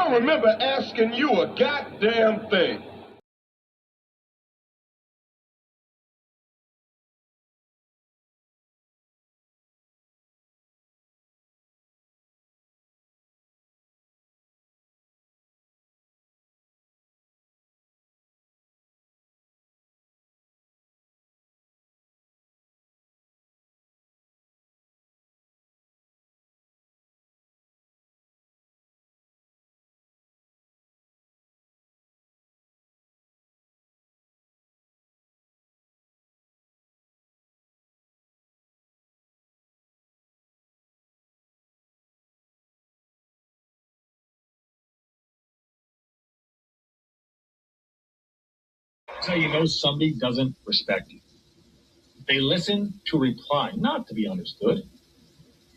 don't remember asking you a goddamn thing. That's how you know somebody doesn't respect you. They listen to reply, not to be understood.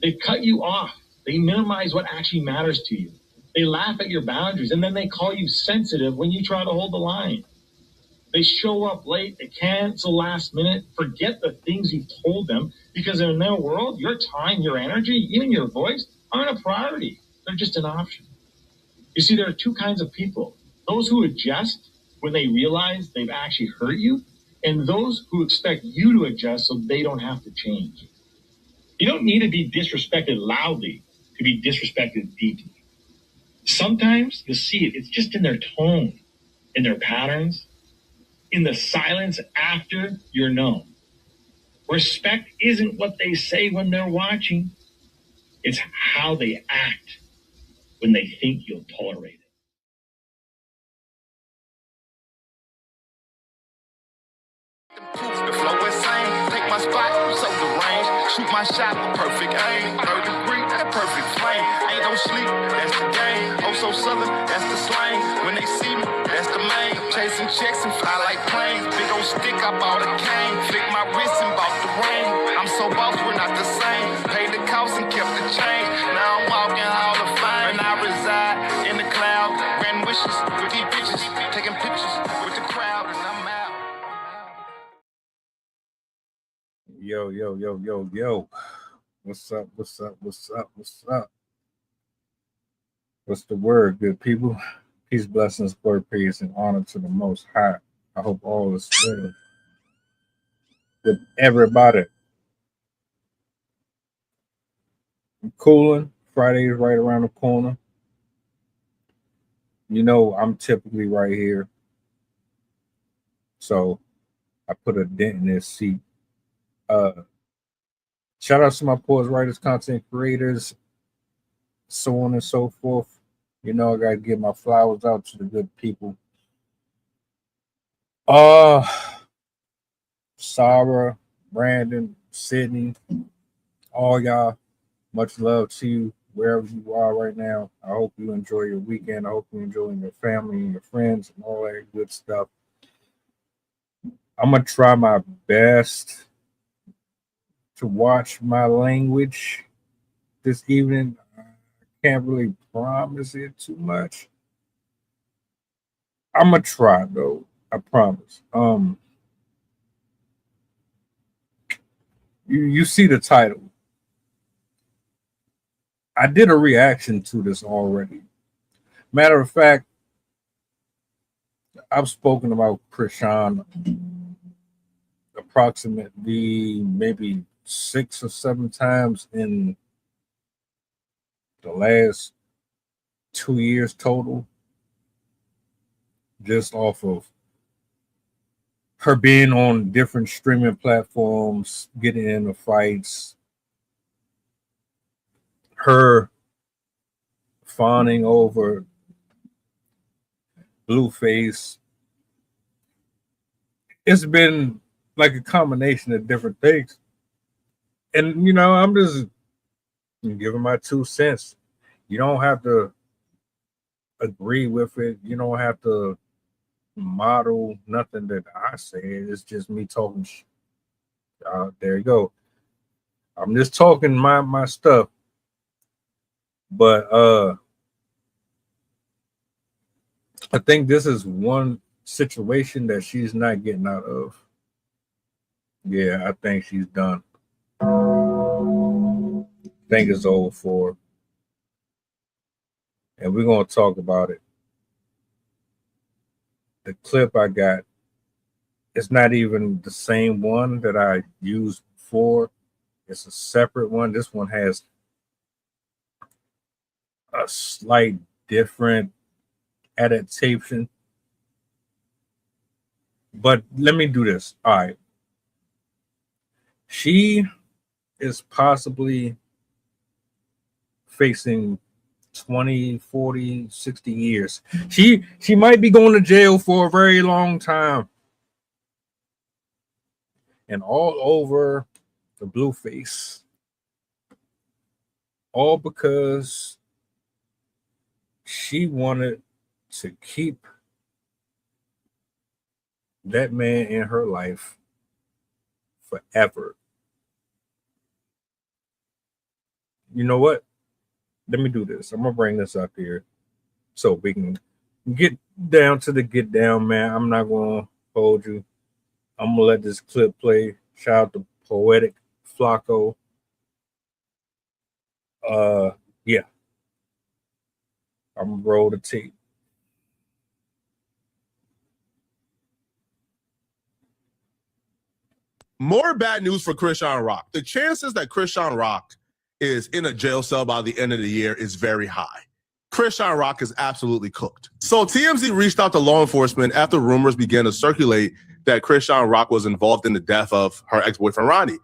They cut you off. They minimize what actually matters to you. They laugh at your boundaries, and then they call you sensitive when you try to hold the line. They show up late, they cancel last minute, forget the things you've told them, because in their world, your time, your energy, even your voice aren't a priority. They're just an option. You see, there are two kinds of people. Those who adjust when they realize they've actually hurt you, and those who expect you to adjust so they don't have to change. You don't need to be disrespected loudly to be disrespected deeply. Sometimes you'll see it. It's just in their tone, in their patterns, in the silence after you're known. Respect isn't what they say when they're watching. It's how they act when they think you'll tolerate it. The flow insane, take my spot, so the range. Shoot my shot with perfect aim. 3rd degree, that perfect flame. Ain't no sleep, that's the game. Oh, so southern, that's the slang. When they see me, that's the main. Chasing checks and fly like planes. Big old stick, I bought a cane. Flick my wrist and bought the ring. I'm so boss, we're not the same. Paid the cost and kept the change. Now I'm walking Hall of Fame. And I reside in the cloud. Grand wishes with these bitches. Taking pictures with the crowd, and I'm out. Yo, yo, yo, yo, yo. What's up? What's up? What's up? What's up? What's the word, good people? Peace, blessings, glory, praise, and honor to the Most High. I hope all is well with everybody. I'm cooling. Friday is right around the corner. You know, I'm typically right here. So I put a dent in this seat. Shout out to my poets, writers, content creators, so on and so forth. You know, I gotta give my flowers out to the good people. Sarah, Brandon, Sydney, all y'all, much love to you wherever you are right now. I hope you enjoy your weekend. I hope you enjoy your family and your friends and all that good stuff. I'm gonna try my best to watch my language this evening. I can't really promise it too much. I'm gonna try though. I promise. You see the title. I did a reaction to this already. Matter of fact, I've spoken about Chrisean approximately maybe 6 or 7 times in the last 2 years total, just off of her being on different streaming platforms, getting into fights, her fawning over Blueface. It's been like a combination of different things. And, you know, I'm just giving my 2 cents. You don't have to agree with it. You don't have to model nothing that I say. It's just me talking. There you go. I'm just talking my stuff. But I think this is one situation that she's not getting out of. Yeah, I think she's done. I think it's over for her. and we're going to talk about it. The clip I got, it's not even the same one that I used before. It's a separate one. This one has a slight different adaptation. But let me do this. All right. She is possibly facing 20, 40, 60 years. She might be going to jail for a very long time. And all over the Blueface. All because she wanted to keep that man in her life forever. You know what? Let me do this. I'm gonna bring this up here so we can get down to the get down, man. I'm not gonna hold you. I'm gonna let this clip play. Shout out to Poetic Flacco. Yeah. I'm gonna roll the tape. More bad news for Chrisean Rock. The chances that Chrisean Rock is in a jail cell by the end of the year is very high. Chrisean Rock is absolutely cooked. So TMZ reached out to law enforcement after rumors began to circulate that Chrisean Rock was involved in the death of her ex-boyfriend, Ronnie.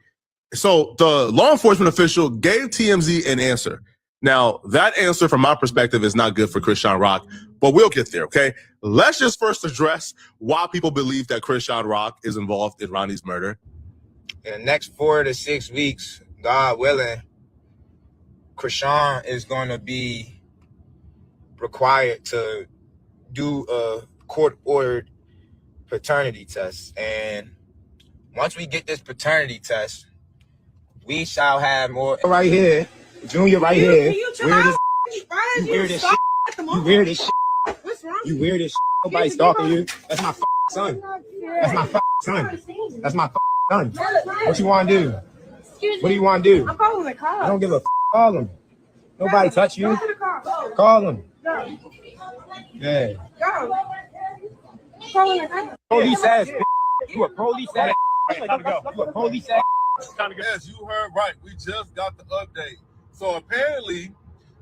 So the law enforcement official gave TMZ an answer. Now, that answer from my perspective is not good for Chrisean Rock, but we'll get there, okay? Let's just first address why people believe that Chrisean Rock is involved in Ronnie's murder. In the next 4 to 6 weeks, God willing, Chrisean is going to be required to do a court-ordered paternity test. And once we get this paternity test, we shall have more. Right here, Junior right here. You weird as shit. You weird as shit. What's wrong? You weird as shit. Nobody stalking you. That's my son. That's my son. That's my son. What you want to do? What do you want to do? I'm calling the cops. I don't give a call him. Nobody touch you. Call him. Yeah. Go. Calling the cops. Police ass. You a police ass. You a police ass. Yes, you heard right. We just got the update. So apparently,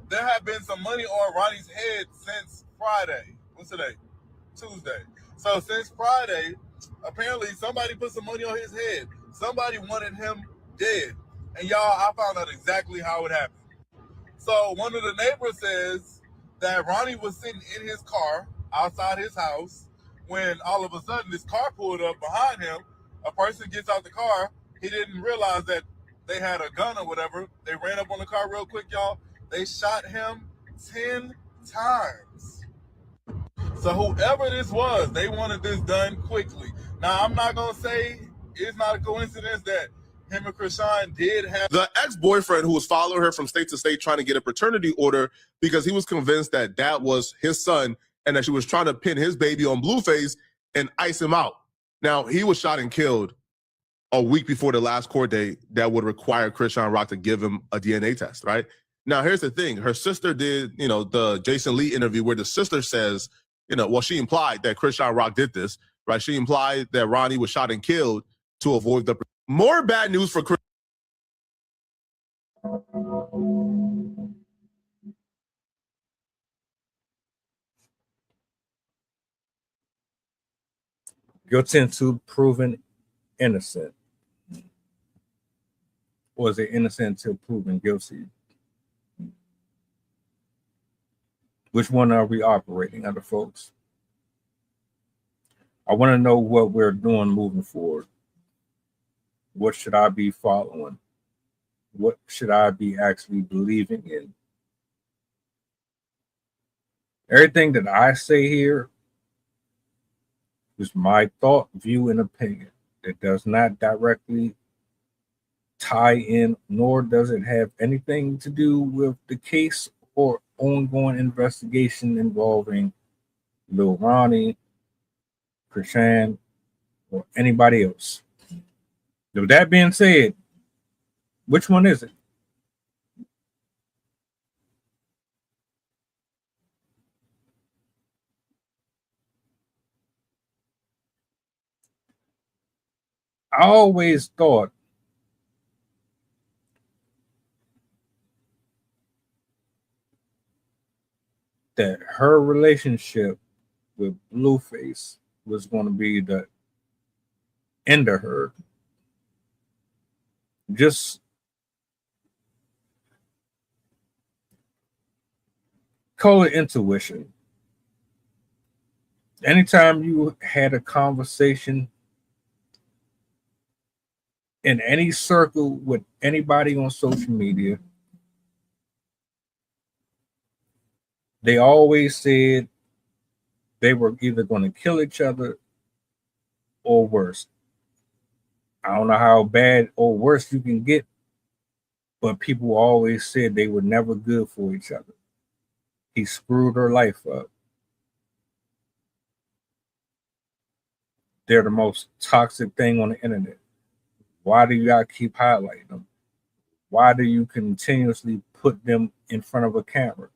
there have been some money on Ronnie's head since Friday. What's today? Tuesday. So since Friday, apparently somebody put some money on his head. Somebody wanted him dead. And y'all, I found out exactly how it happened. So one of the neighbors says that Ronnie was sitting in his car outside his house when all of a sudden this car pulled up behind him. A person gets out the car. He didn't realize that they had a gun or whatever. They ran up on the car real quick, y'all. They shot him 10 times. So whoever this was, they wanted this done quickly. Now, I'm not going to say it's not a coincidence that him and Chrisean did have... The ex-boyfriend who was following her from state to state trying to get a paternity order because he was convinced that that was his son and that she was trying to pin his baby on Blueface and ice him out. Now, he was shot and killed a week before the last court date that would require Chrisean Rock to give him a DNA test, right? Now, here's the thing. Her sister did, the Jason Lee interview where the sister says, she implied that Chrisean Rock did this, right? She implied that Ronnie was shot and killed to avoid the... More bad news for Chris. Guilty until proven innocent. Or is it innocent until proven guilty? Which one are we operating under, folks? I want to know what we're doing moving forward. What should I be following? What should I be actually believing in? Everything that I say here is my thought, view, and opinion. It does not directly tie in, nor does it have anything to do with the case or ongoing investigation involving Lil Ronnie, Chrisean, or anybody else. With that being said, which one is it? I always thought that her relationship with Blueface was going to be the end of her. Just call it intuition. Anytime you had a conversation in any circle with anybody on social media, they always said they were either going to kill each other or worse. I don't know how bad or worse you can get, but people always said they were never good for each other. He screwed her life up. They're the most toxic thing on the internet. Why do you gotta keep highlighting them? Why do you continuously put them in front of a camera?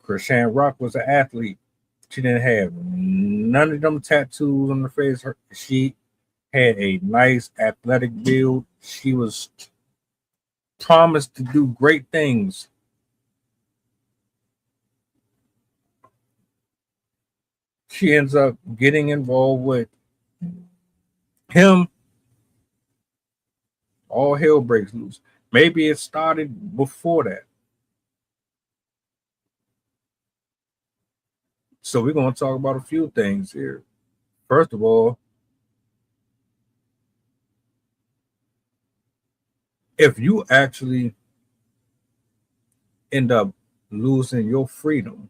Chrisean Rock was an athlete. She didn't have none of them tattoos on her face. She had a nice athletic build. She was promised to do great things. She ends up getting involved with him. All hell breaks loose. Maybe it started before that. So we're going to talk about a few things here. First of all, if you actually end up losing your freedom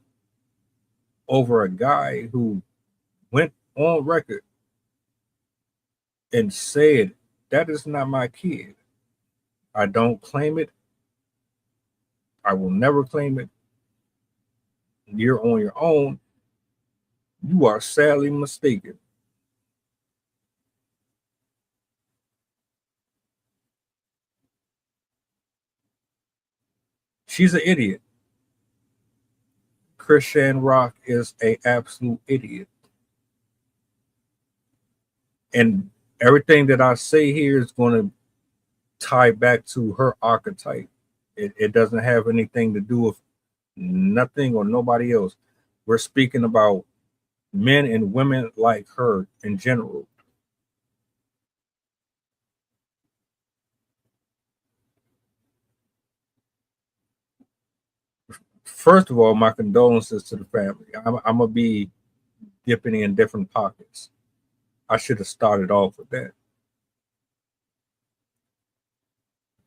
over a guy who went on record and said, that is not my kid. I don't claim it. I will never claim it. You're on your own. You are sadly mistaken. She's an idiot. Chrisean Rock is an absolute idiot. And everything that I say here is going to tie back to her archetype. It doesn't have anything to do with nothing or nobody else. We're speaking about men and women like her in general. First of all, my condolences to the family. I'm going to be dipping in different pockets. I should have started off with that.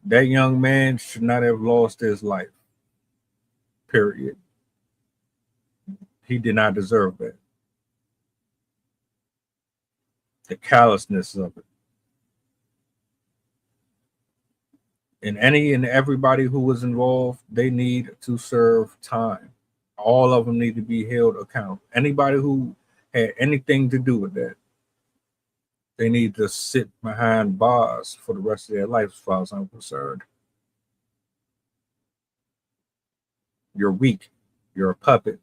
That young man should not have lost his life. Period. He did not deserve that. The callousness of it. And any and everybody who was involved, they need to serve time. All of them need to be held accountable. Anybody who had anything to do with that, they need to sit behind bars for the rest of their life, as far as I'm concerned. You're weak. You're a puppet.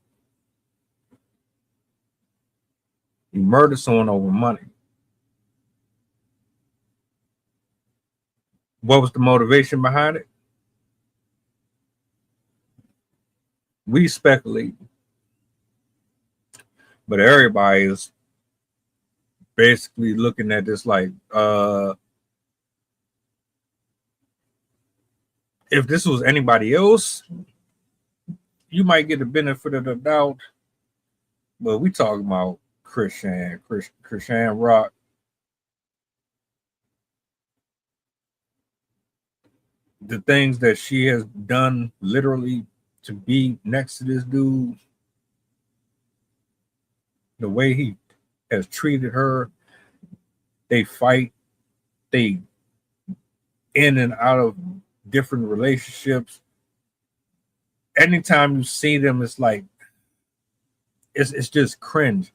You murdered someone over money. What was the motivation behind it? We speculate. But everybody is basically looking at this like, if this was anybody else, you might get the benefit of the doubt. But we talking about Chrisean Rock. The things that she has done literally to be next to this dude, the way he has treated her, they fight, they in and out of different relationships. Anytime you see them, it's like it's just cringe.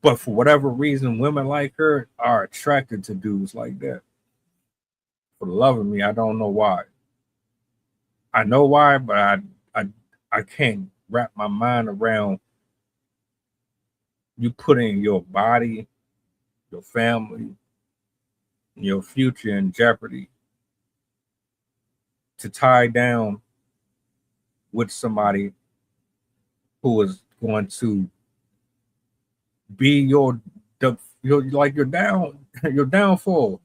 But for whatever reason, women like her are attracted to dudes like that. For the love of me, I don't know why. I know why, but I can't wrap my mind around you putting your body your family, your future in jeopardy to tie down with somebody who is going to be your your downfall.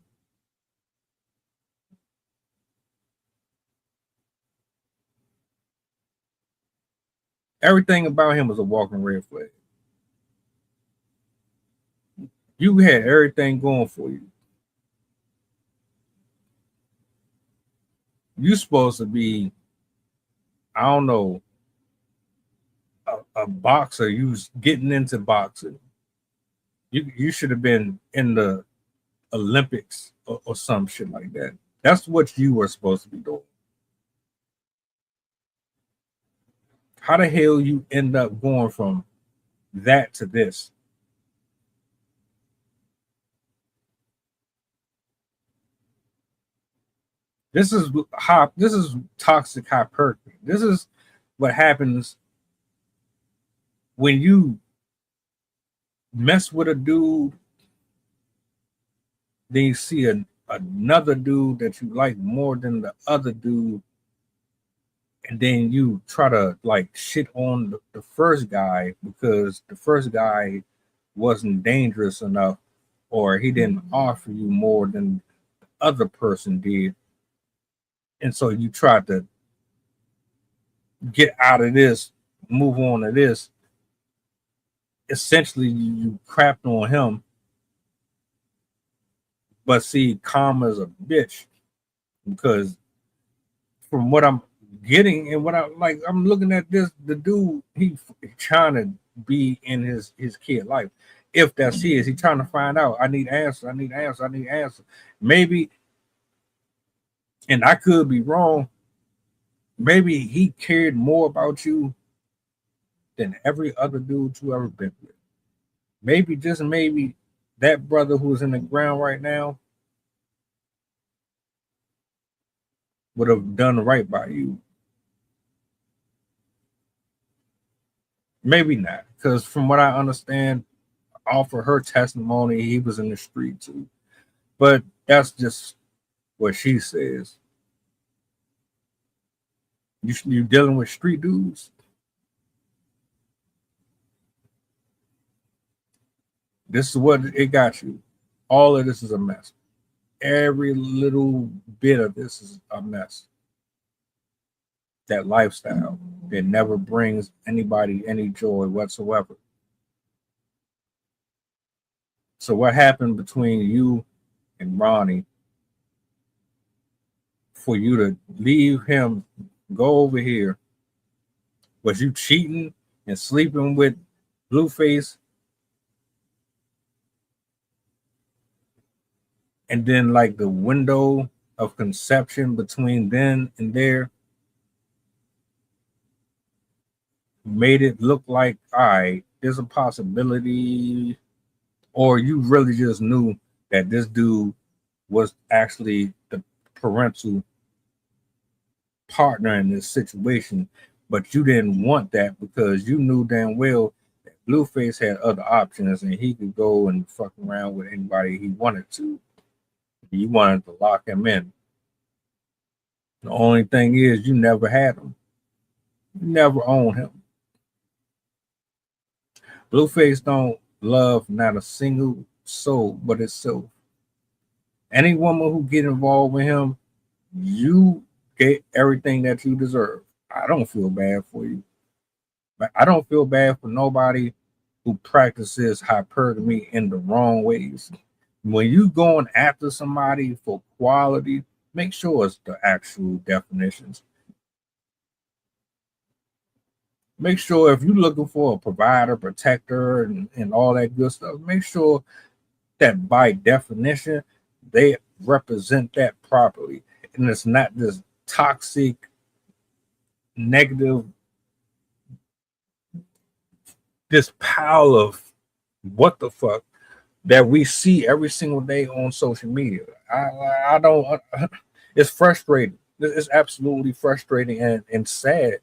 Everything about him was a walking red flag. You had everything going for you. You supposed to be, I don't know, a boxer. You was getting into boxing. You should have been in the Olympics or some shit like that. That's what you were supposed to be doing. How the hell you end up going from that to this? This is toxic hypertrophy. This is what happens when you mess with a dude, then you see another dude that you like more than the other dude, and then you try to like shit on the first guy because the first guy wasn't dangerous enough or he didn't offer you more than the other person did. And so you try to get out of this, move on to this. Essentially, you crapped on him. But see, karma's a bitch because from what I'm getting and what I'm looking at this, the dude, he trying to be in his kid life. If that's his, he trying to find out. I need answers. Maybe, and I could be wrong, maybe he cared more about you than every other dude you ever been with. Maybe, just maybe, that brother who's in the ground right now would have done right by you. Maybe not, because from what I understand, off of her testimony, he was in the street too. But that's just what she says. You dealing with street dudes? This is what it got you. All of this is a mess. Every little bit of this is a mess. That lifestyle that never brings anybody any joy whatsoever. So what happened between you and Ronnie for you to leave him, go over here? Was you cheating and sleeping with Blueface? And then like the window of conception between then and there made it look like, all right, there's a possibility, or you really just knew that this dude was actually the parental partner in this situation, but you didn't want that because you knew damn well that Blueface had other options and he could go and fuck around with anybody he wanted to. You wanted to lock him in. The only thing is you never had him. You never owned him. Blueface don't love not a single soul but itself. Any woman who get involved with him, you get everything that you deserve. I don't feel bad for you. But I don't feel bad for nobody who practices hypergamy in the wrong ways. When you going after somebody for quality, make sure it's the actual definitions. Make sure if you're looking for a provider, protector, and all that good stuff, make sure that by definition, they represent that properly. And it's not this toxic, negative, this pile of what the fuck that we see every single day on social media. I don't, it's frustrating. It's absolutely frustrating and sad.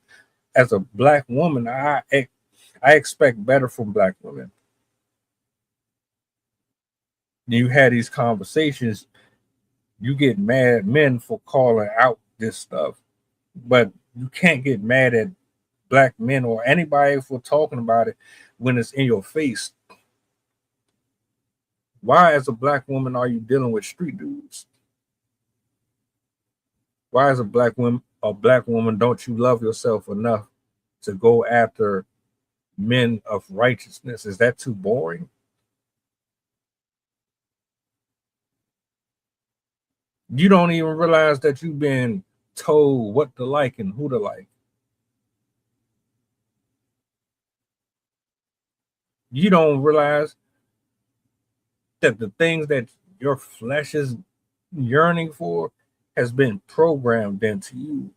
As a black woman, I expect better from black women. You had these conversations, you get mad at men for calling out this stuff, but you can't get mad at black men or anybody for talking about it when it's in your face. Why, as a black woman, are you dealing with street dudes? Why, as a black woman, don't you love yourself enough to go after men of righteousness? Is that too boring? You don't even realize that you've been told what to like and who to like. You don't realize that the things that your flesh is yearning for has been programmed into you.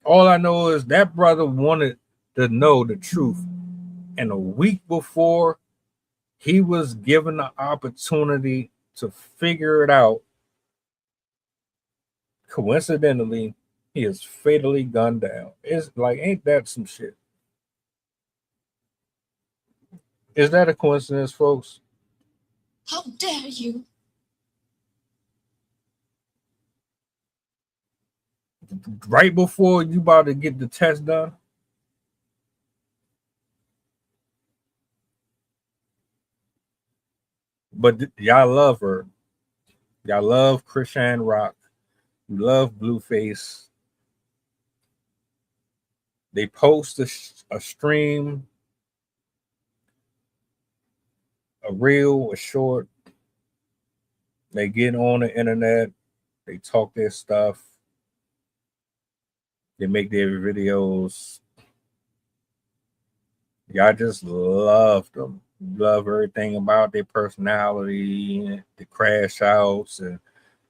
All I know is that brother wanted to know the truth. And a week before he was given the opportunity to figure it out, coincidentally, he is fatally gunned down. It's like, ain't that some shit? Is that a coincidence, folks? How dare you? Right before you about to get the test done. But y'all love her. Y'all love Chrisean Rock. You love Blueface. They post a stream, a reel, a short. They get on the internet. They talk their stuff. They make their videos. Y'all just love them. Love everything about their personality, the crash outs,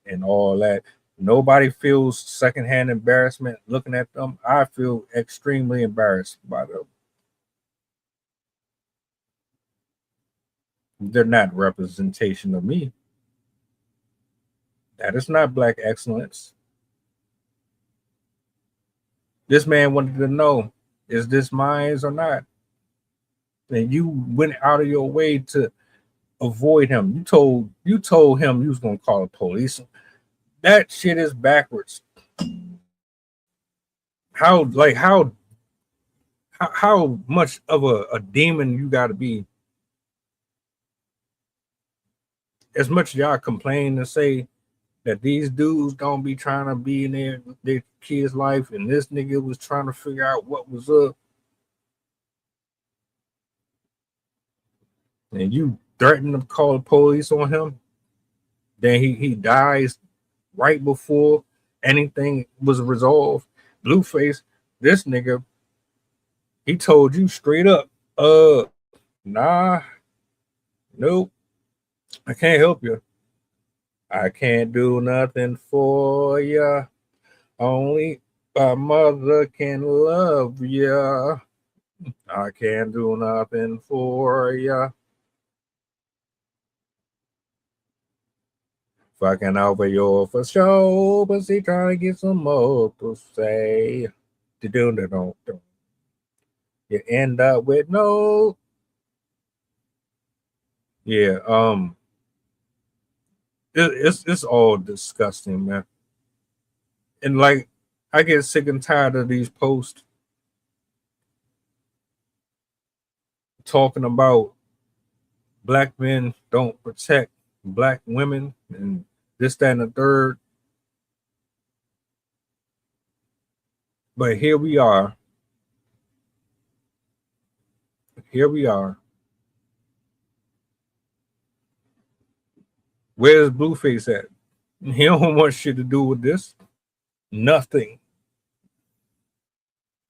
and all that. Nobody feels secondhand embarrassment looking at them. I feel extremely embarrassed by them. They're not representation of me. That is not black excellence. This man wanted to know, is this mine or not? And you went out of your way to avoid him. You told him you was gonna call the police. That shit is backwards. How much of a demon you gotta be? As much as y'all complain and say that these dudes don't be trying to be in their kid's life, and this nigga was trying to figure out what was up, and you threaten to call the police on him, then he dies right before anything was resolved. Blueface, this nigga, he told you straight up, nah, nope, I can't help you. I can't do nothing for ya. Only my mother can love ya. I can't do nothing for ya. Fucking over your for sure, but she trying to get some more to say. You end up with no. Yeah, it's all disgusting, man. And like, I get sick and tired of these posts talking about black men don't protect black women and this, that, and the third. But here we are. Here we are. Where's Blueface at? He don't want shit to do with this. Nothing.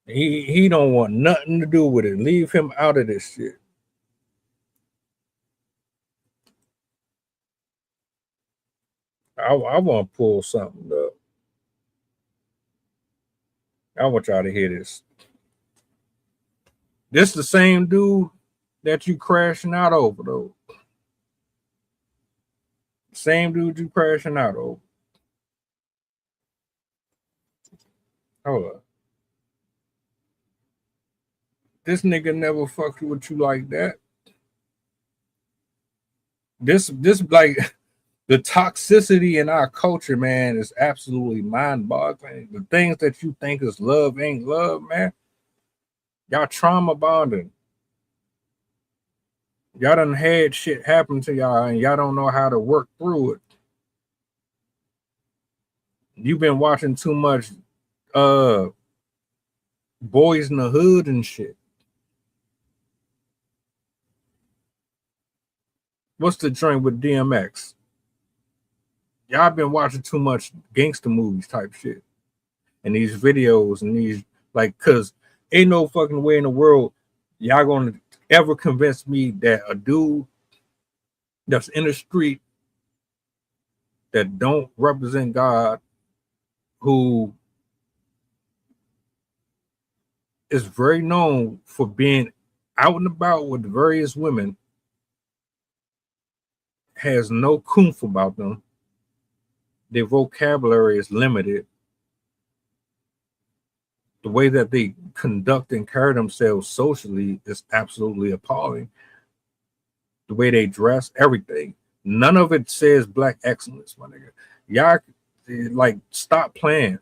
He don't want nothing to do with it. Leave him out of this shit. I want to pull something up. I want y'all to hear this. This the same dude that you crashing out over, though. Same dude you crashing out over. Hold up. This nigga never fucked with you like that. This like the toxicity in our culture, man, is absolutely mind-boggling. The things that you think is love ain't love, man. Y'all trauma bonding. Y'all done had shit happen to y'all and y'all don't know how to work through it. You've been watching too much Boys in the Hood and shit. What's the joint with DMX? Y'all been watching too much gangster movies type shit. And these videos and these, like, cause ain't no fucking way in the world y'all gonna ever convince me that a dude that's in the street that don't represent God, who is very known for being out and about with various women, has no kumph about them. Their vocabulary is limited. The way that they conduct and carry themselves socially is absolutely appalling. The way they dress, everything. None of it says black excellence, my nigga. Y'all, like, stop playing.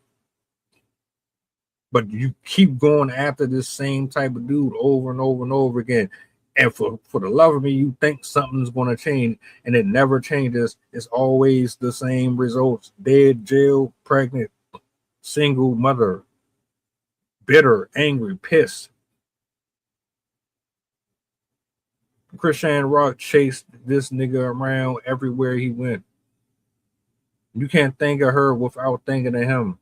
But you keep going after this same type of dude over and over and over again. And for the love of me, you think something's going to change, and it never changes. It's always the same results. Dead, jail, pregnant, single mother, bitter, angry, pissed. Chrisean Rock chased this nigga around everywhere he went. You can't think of her without thinking of him.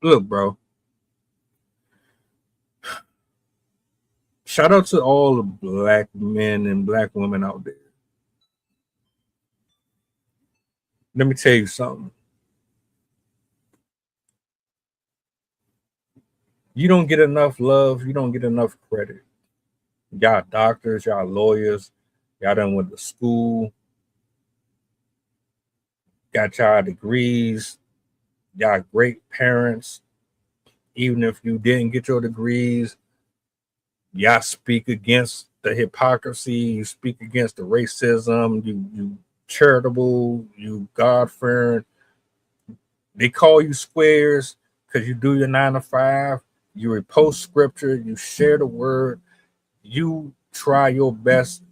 Look, bro. Shout out to all the black men and black women out there. Let me tell you something. You don't get enough love. You don't get enough credit. Y'all doctors, y'all lawyers, y'all done went to school, got y'all degrees, y'all great parents. Even if you didn't get your degrees, y'all speak against the hypocrisy, you speak against the racism, you charitable, you God-fearing. They call you squares because you do your 9 to 5, you repost scripture, you share the word, you try your best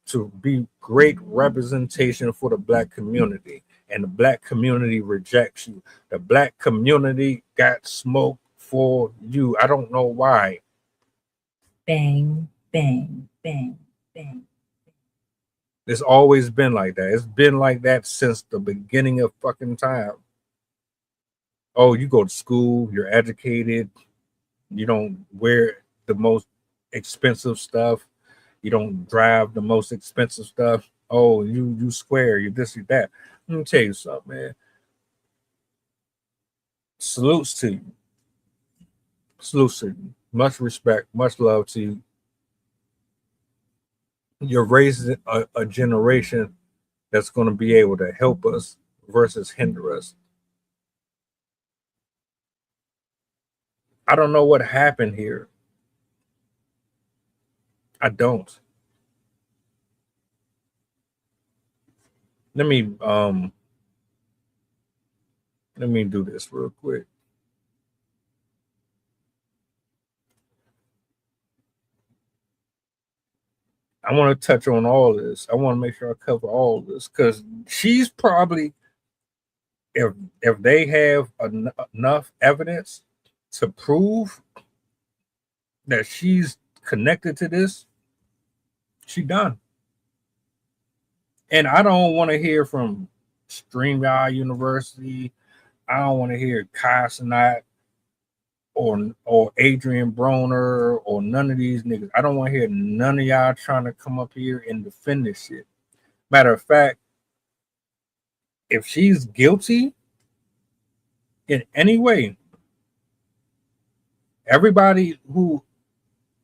to be great representation for the black community, and the black community rejects you. The black community got smoke for you. I don't know why. Bang, bang, bang, bang. It's always been like that. It's been like that since the beginning of fucking time. Oh, you go to school, you're educated, you don't wear the most expensive stuff, you don't drive the most expensive stuff. Oh, you square, you this, you that. Let me tell you something, man. Salutes to you. Salutes to you. Much respect, much love to you. You're raising a generation that's going to be able to help us versus hinder us. I don't know what happened here. I don't. Let me do this real quick. I want to touch on all this. I want to make sure I cover all this because she's probably, if they have enough evidence to prove that she's connected to this, she done. And I don't want to hear from StreamYard University. I don't want to hear Kai Cenat or Adrian Broner or none of these niggas. I don't want to hear none of y'all trying to come up here and defend this shit. Matter of fact, if she's guilty in any way, everybody who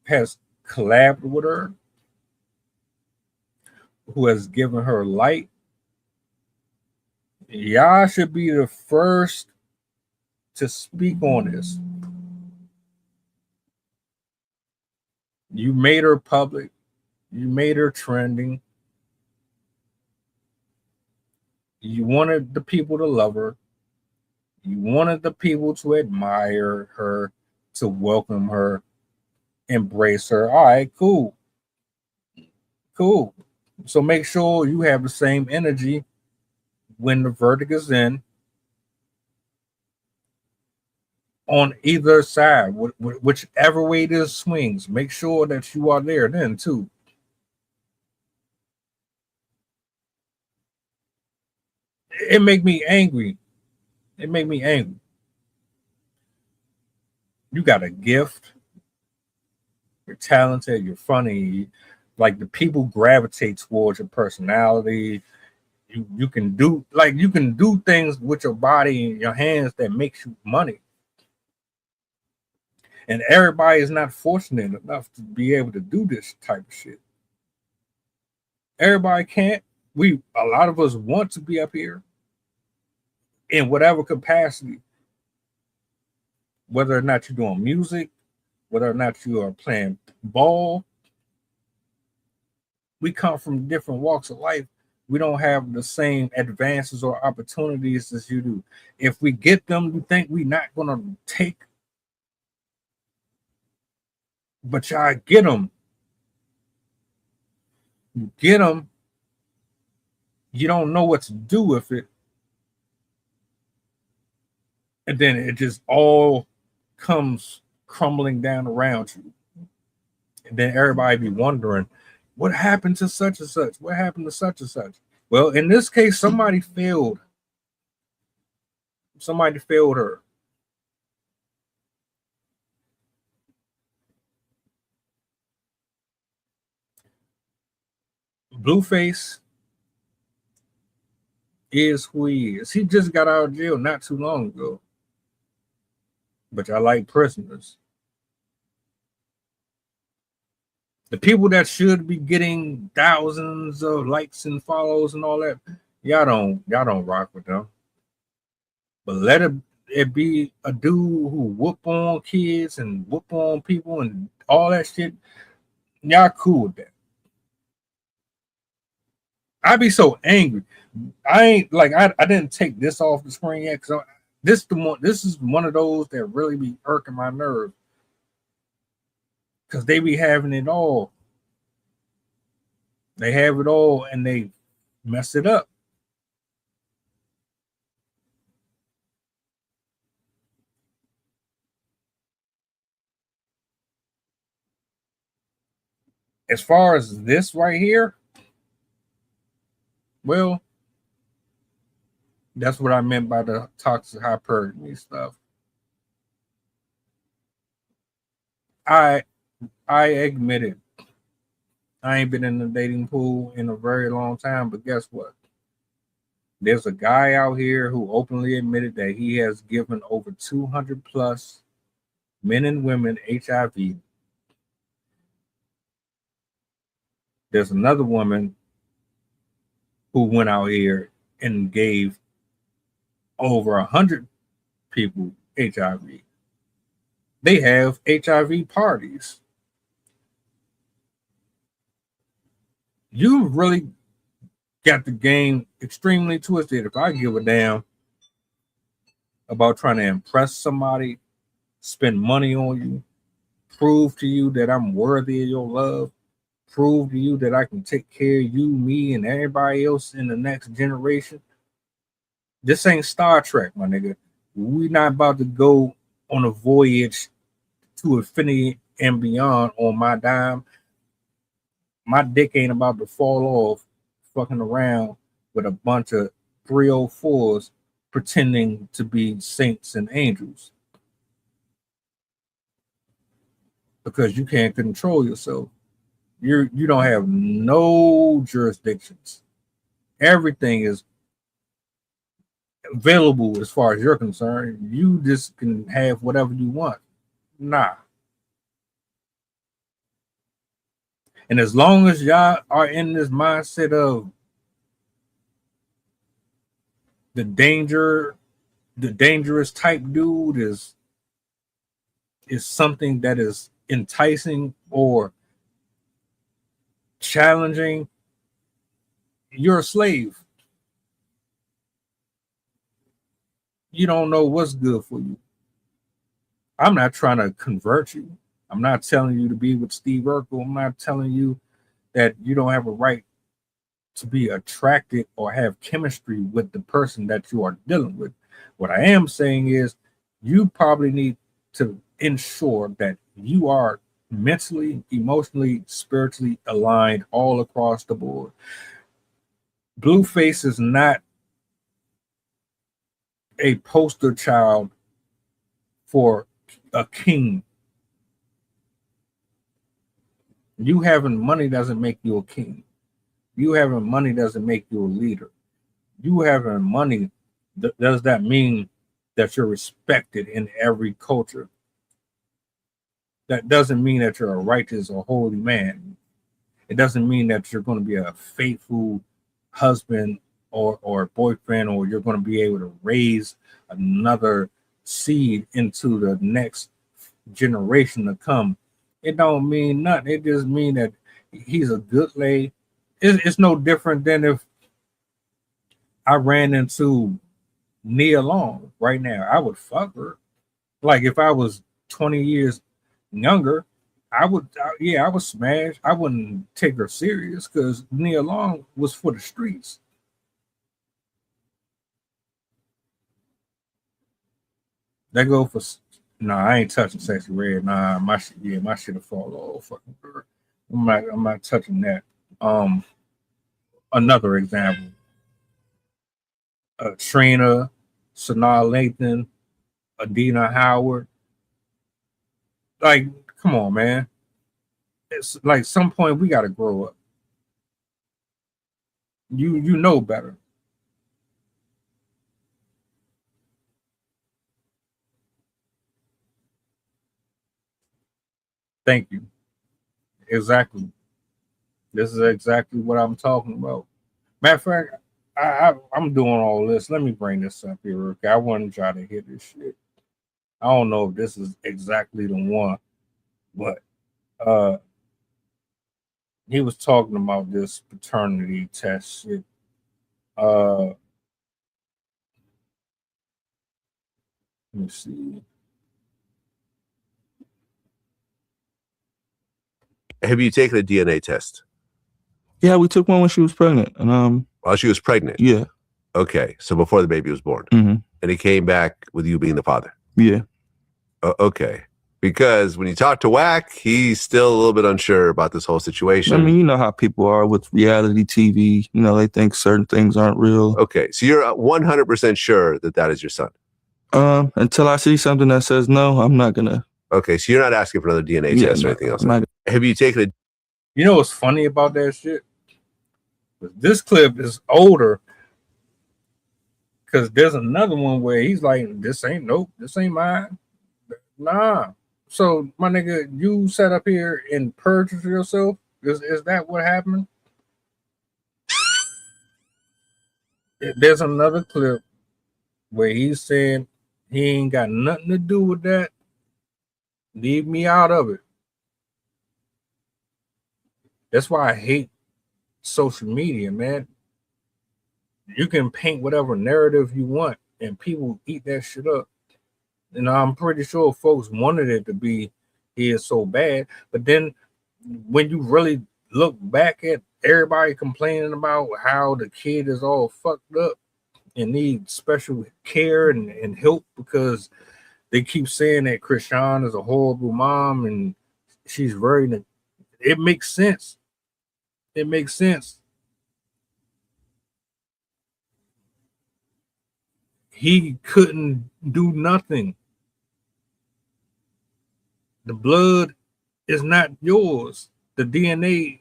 has collabed with her, who has given her light, y'all should be the first to speak on this. You made her public. You made her trending. You wanted the people to love her. You wanted the people to admire her, to welcome her, embrace her. All right, cool. Cool. So make sure you have the same energy when the verdict is in on either side, whichever way this swings. Make sure that you are there then too. It make me angry. It make me angry. You got a gift. You're talented. You're funny. Like the people gravitate towards your personality. You can do things with your body and your hands that makes you money. And everybody is not fortunate enough to be able to do this type of shit. Everybody can't. A lot of us want to be up here in whatever capacity, whether or not you're doing music, whether or not you are playing ball. We come from different walks of life. We don't have the same advances or opportunities as you do. If we get them, you think we're not going to take, but y'all get them. You get them. You don't know what to do with it. And then it just all comes crumbling down around you. And then everybody be wondering, what happened to such and such? What happened to such and such? Well, in this case, somebody failed. Somebody failed her. Blueface is who he is. He just got out of jail not too long ago. But y'all like prisoners. The people that should be getting thousands of likes and follows and all that, y'all don't rock with them. But let it be a dude who whoop on kids and whoop on people and all that shit. Y'all cool with that. I'd be so angry. I didn't take this off the screen yet because this is one of those that really be irking my nerves. Because they be having it all. They have it all and they mess it up. As far as this right here, well, that's what I meant by the toxic hypergamy stuff. I admit it. I ain't been in the dating pool in a very long time, but guess what? There's a guy out here who openly admitted that he has given over 200 plus men and women HIV. There's another woman who went out here and gave over 100 people HIV. They have HIV parties. You really got the game extremely twisted. If I give a damn about trying to impress somebody, spend money on you, prove to you that I'm worthy of your love, prove to you that I can take care of you, me, and everybody else in the next generation. This ain't Star Trek, my nigga. We not about to go on a voyage to infinity and beyond on my dime. My dick ain't about to fall off fucking around with a bunch of 304s pretending to be saints and angels. Because you can't control yourself. You don't have no jurisdictions. Everything is available as far as you're concerned. You just can have whatever you want. Nah. And as long as y'all are in this mindset of the danger the dangerous type dude is something that is enticing or challenging, you're a slave. You don't know what's good for you. I'm not trying to convert you. I'm not telling you to be with Steve Urkel. I'm not telling you that you don't have a right to be attracted or have chemistry with the person that you are dealing with. What I am saying is you probably need to ensure that you are mentally, emotionally, spiritually aligned all across the board. Blueface is not a poster child for a king. You having money doesn't make you a king. You having money doesn't make you a leader. You having money, does that mean that you're respected in every culture? That doesn't mean that you're a righteous or holy man. It doesn't mean that you're going to be a faithful husband or boyfriend, or you're going to be able to raise another seed into the next generation to come. It don't mean nothing. It just mean that he's a good lay. It's no different than if I ran into Nia Long right now. I would fuck her. Like if I was 20 years younger, I would smash. I wouldn't take her serious because Nia Long was for the streets. That go for I ain't touching Sexy Red. Nah, my shit will fall off. Fucking girl. I'm not touching that. Another example. Trina, Sanaa Lathan, Adina Howard. Like, come on, man. It's like some point we gotta grow up. You know better. Thank you. Exactly. This is exactly what I'm talking about. Matter of fact, I'm doing all this. Let me bring this up here, Rick. I want to try to hit this shit. I don't know if this is exactly the one, but he was talking about this paternity test shit. Let me see. Have you taken a DNA test? Yeah, we took one when she was pregnant. And while she was pregnant? Yeah. Okay, so before the baby was born. Mm-hmm. And it came back with you being the father? Yeah. Okay. Because when you talk to Wack, he's still a little bit unsure about this whole situation. I mean, you know how people are with reality TV. You know, they think certain things aren't real. Okay, so you're 100% sure that that is your son? Until I see something that says no, I'm not going to. Okay, so you're not asking for another DNA test or anything else? Have you taken a... You know what's funny about that shit? This clip is older because there's another one where he's like, this ain't mine. Nah. So, my nigga, you sat up here and perjured yourself? Is that what happened? There's another clip where he's saying he ain't got nothing to do with that. Leave me out of it. That's why I hate social media, man. You can paint whatever narrative you want, and people eat that shit up. And I'm pretty sure folks wanted it to be he is so bad. But then when you really look back at everybody complaining about how the kid is all fucked up and needs special care and help because they keep saying that Chrisean is a horrible mom and she's very... It makes sense. It makes sense. He couldn't do nothing. The blood is not yours. The DNA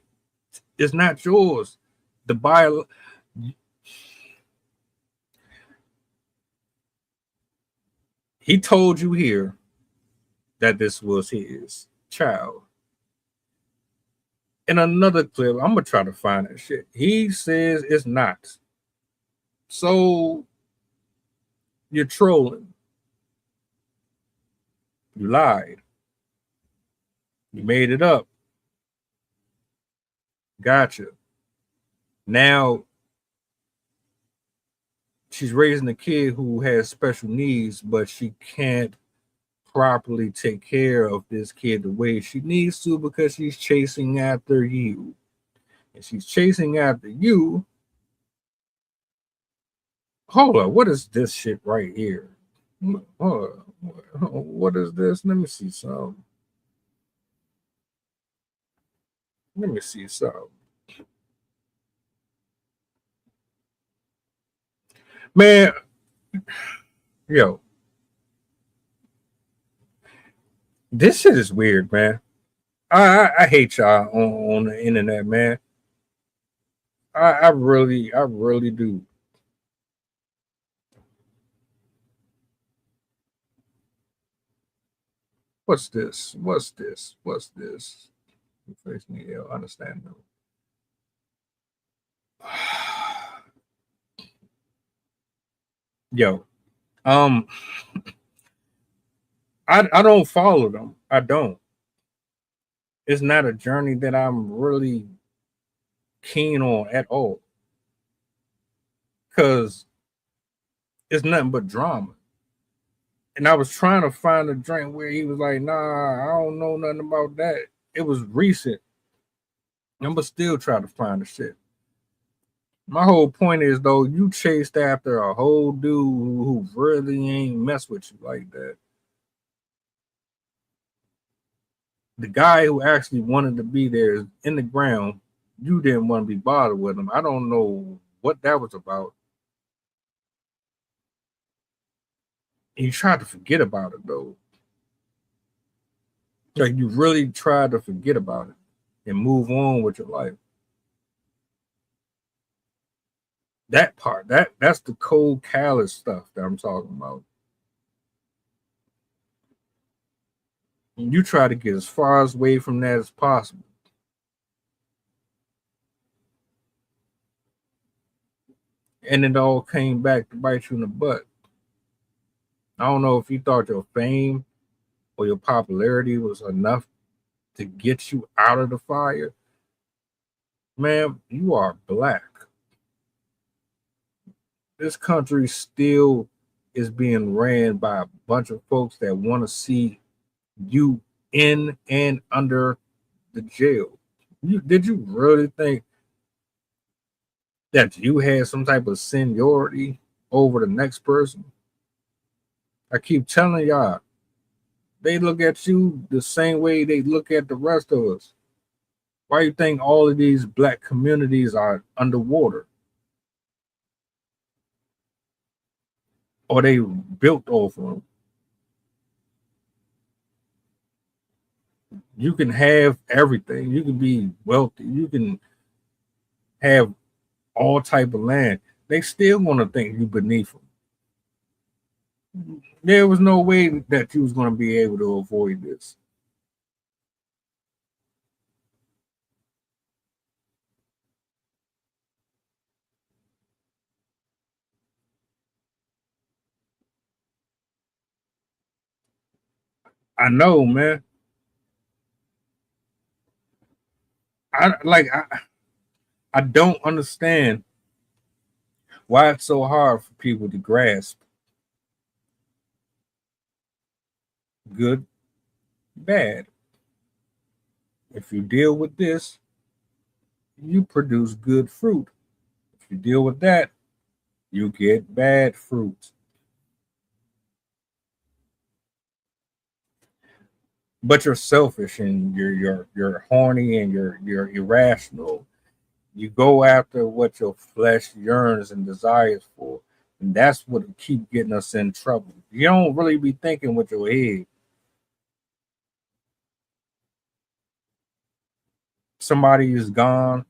is not yours. The bio... He told you here that this was his child. In another clip, I'm gonna try to find that shit. He says it's not. So You're trolling. You lied. You made it up. Gotcha. Now she's raising a kid who has special needs, but she can't properly take care of this kid the way she needs to because she's chasing after you. And she's chasing after you. Hold on, what is this shit right here? Hold on. What is this? Let me see something. Let me see something. Man, yo, this shit is weird, man. I hate y'all on the internet, man. I really do. What's this? What's this? What's this? Face me, yo, understand them. Yo, I don't follow them. I don't. It's not a journey that I'm really keen on at all. Cause it's nothing but drama. And I was trying to find a drink where he was like, nah, I don't know nothing about that. It was recent. I'm gonna still try to find the shit. My whole point is though, you chased after a whole dude who really ain't mess with you like that. The guy who actually wanted to be there is in the ground. You didn't want to be bothered with him. I don't know what that was about. And you tried to forget about it though. Like you really tried to forget about it and move on with your life. That part, that's the cold, callous stuff that I'm talking about. And you try to get as far away from that as possible. And it all came back to bite you in the butt. I don't know if you thought your fame or your popularity was enough to get you out of the fire. Man, you are black. This country still is being ran by a bunch of folks that want to see you in and under the jail. Did you really think that you had some type of seniority over the next person? I keep telling y'all, they look at you the same way they look at the rest of us. Why you think all of these black communities are underwater? Or they built off of them? You can have everything. You can be wealthy. You can have all type of land. They still want to think you beneath them. There was no way that you was going to be able to avoid this. I know, man. I don't understand why it's so hard for people to grasp good, bad. If you deal with this, you produce good fruit. If you deal with that, you get bad fruit. But you're selfish and you're horny and you're irrational. You go after what your flesh yearns and desires for, and that's what keep getting us in trouble. You don't really be thinking with your head. Somebody is gone.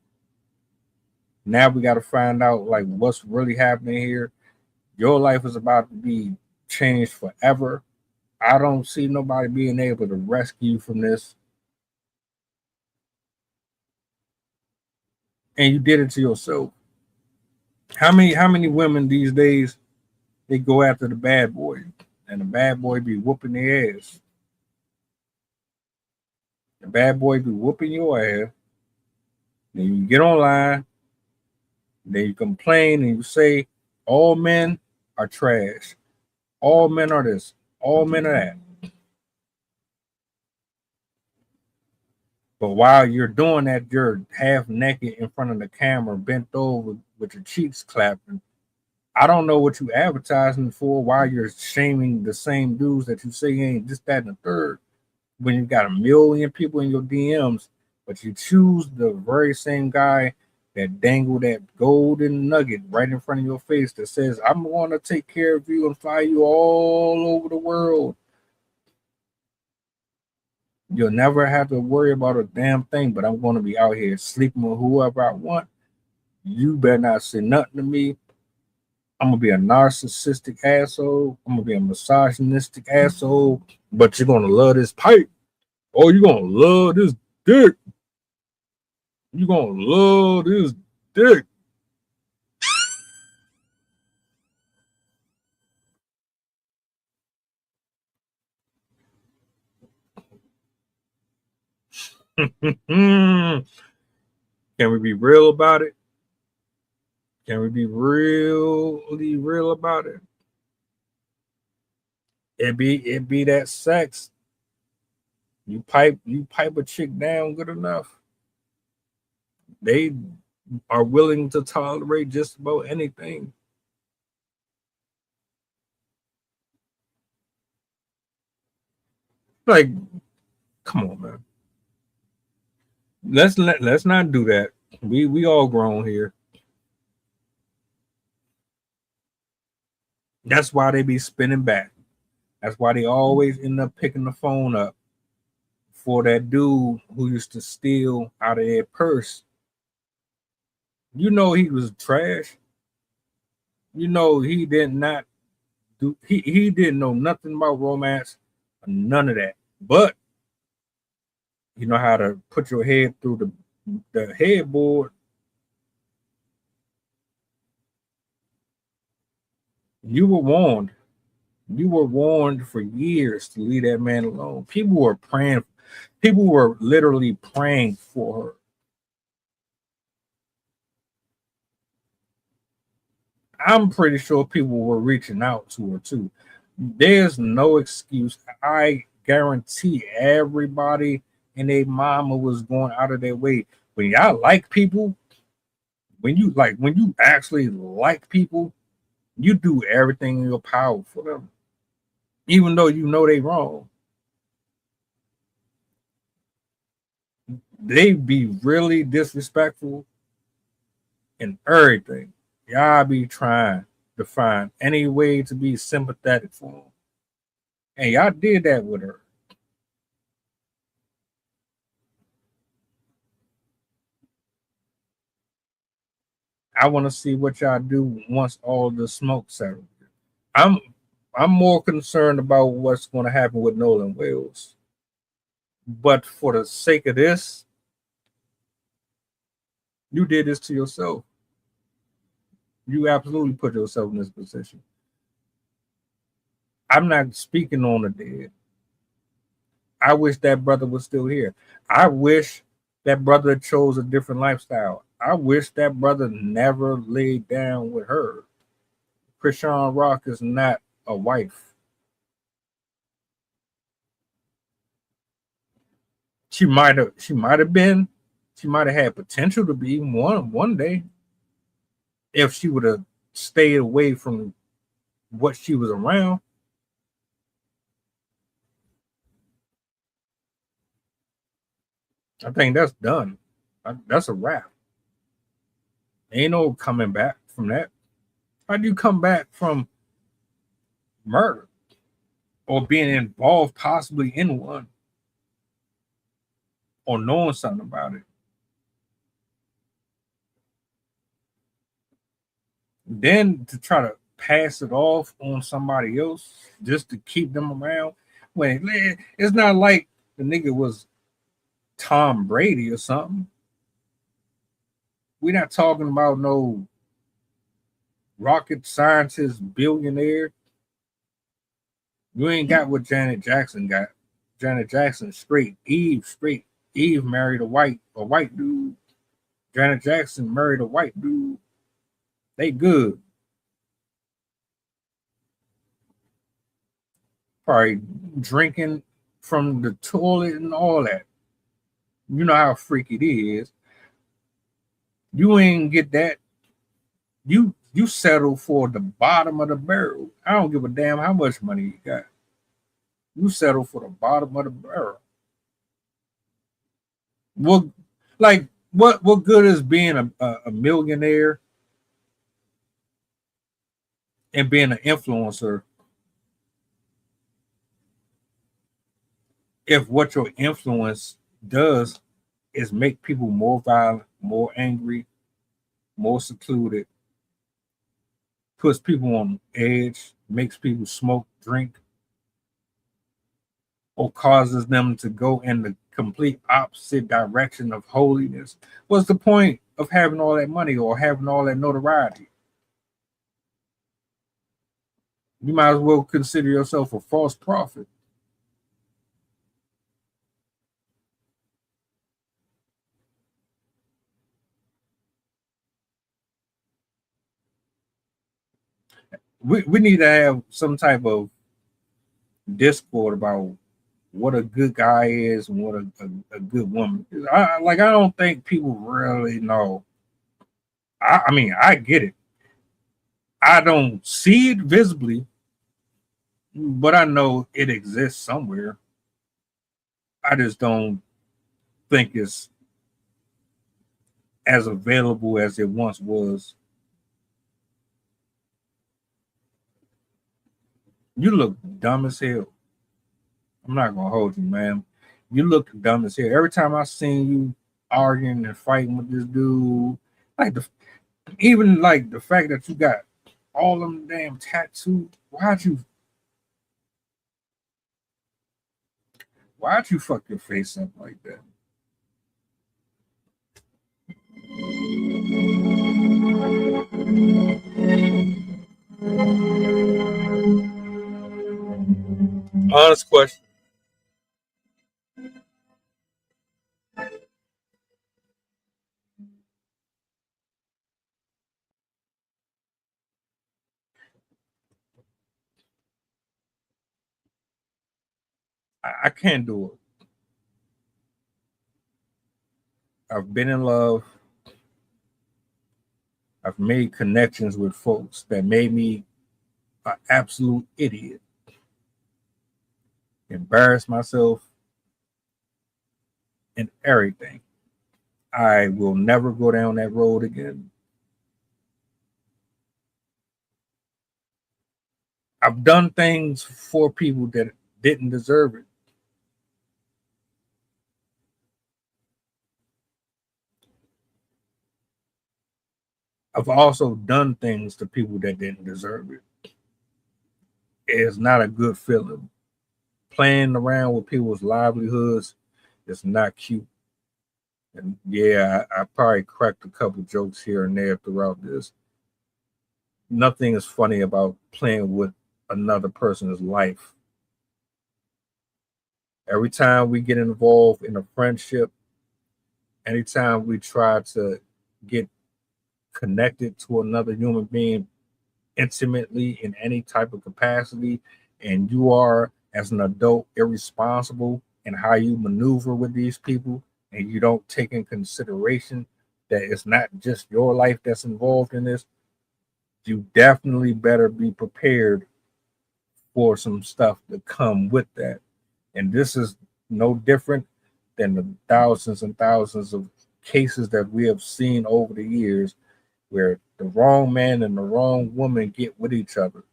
Now we got to find out like what's really happening here. Your life is about to be changed forever. I don't see nobody being able to rescue you from this. And you did it to yourself. How many women these days they go after the bad boy, and the bad boy be whooping their ass. The bad boy be whooping your ass. Then you get online, then you complain and you say all men are trash. All men are this. All men are that. But while you're doing that, you're half naked in front of the camera, bent over with your cheeks clapping. I don't know what you advertising for, why you're shaming the same dudes that you say ain't this, that, and the third, when you got a million people in your DMs, but you choose the very same guy that dangled that golden nugget right in front of your face that says, I'm going to take care of you and fly you all over the world. You'll never have to worry about a damn thing, but I'm going to be out here sleeping with whoever I want. You better not say nothing to me. I'm going to be a narcissistic asshole. I'm going to be a misogynistic asshole, but you're going to love this pipe. Oh, you're going to love this dick. You're going to love this dick. Can we be real about it? Can we be really real about it? It be that sex. You pipe a chick down good enough, they are willing to tolerate just about anything. Like, come on, man. Let's not do that. We all grown here. That's why they be spinning back. That's why they always end up picking the phone up for that dude who used to steal out of their purse. You know he was trash. You know he did not do. He didn't know nothing about romance, none of that. But you know how to put your head through the headboard. You were warned. You were warned for years to leave that man alone. People were praying. People were literally praying for her. I'm pretty sure people were reaching out to her too. There's no excuse. I guarantee everybody and their mama was going out of their way. When y'all like people, when you actually like people, you do everything in your power for them, even though you know they wrong. They be really disrespectful and everything. Y'all be trying to find any way to be sympathetic for them. And y'all did that with her. I want to see what y'all do once all the smoke settles. I'm more concerned about what's going to happen with Nolan Wills. But for the sake of this, you did this to yourself. You absolutely put yourself in this position. I'm not speaking on the dead. I wish that brother was still here. I wish that brother chose a different lifestyle. I wish that brother never laid down with her. Chrisean Rock is not a wife. She might have had potential to be one day if she would have stayed away from what she was around. I think that's done. That's a wrap. Ain't no coming back from that. How do you come back from murder or being involved possibly in one or knowing something about it? Then to try to pass it off on somebody else just to keep them around. When it's not like the nigga was Tom Brady or something. We're not talking about no rocket scientist, billionaire. You ain't got what Janet Jackson got. Janet Jackson straight. Eve straight. Eve married a white dude. Janet Jackson married a white dude. They good. Probably drinking from the toilet and all that. You know how freaky it is. You ain't get that. You settle for the bottom of the barrel. I don't give a damn how much money you got. You settle for the bottom of the barrel. What good is being a millionaire and being an influencer if what your influence does is make people more violent, more angry, more secluded, puts people on edge, makes people smoke, drink, or causes them to go in the complete opposite direction of holiness? What's the point of having all that money or having all that notoriety? You might as well consider yourself a false prophet. We need to have some type of discord about what a good guy is and what a good woman is. I don't think people really know. I mean, I get it. I don't see it visibly, but I know it exists somewhere. I just don't think it's as available as it once was. You look dumb as hell. I'm not gonna hold you, man. You look dumb as hell. Every time I seen you arguing and fighting with this dude, even the fact that you got all them damn tattoos. Why'd you fuck your face up like that? Honest question. I can't do it. I've been in love. I've made connections with folks that made me an absolute idiot. Embarrass myself and everything. I will never go down that road again. I've done things for people that didn't deserve it. I've also done things to people that didn't deserve it. It's not a good feeling. Playing around with people's livelihoods is not cute. And yeah, I probably cracked a couple jokes here and there throughout this. Nothing is funny about playing with another person's life. Every time we get involved in a friendship, anytime we try to get connected to another human being intimately in any type of capacity, and you are, as an adult, irresponsible in how you maneuver with these people, and you don't take in consideration that it's not just your life that's involved in this, you definitely better be prepared for some stuff to come with that. And this is no different than the thousands and thousands of cases that we have seen over the years where the wrong man and the wrong woman get with each other.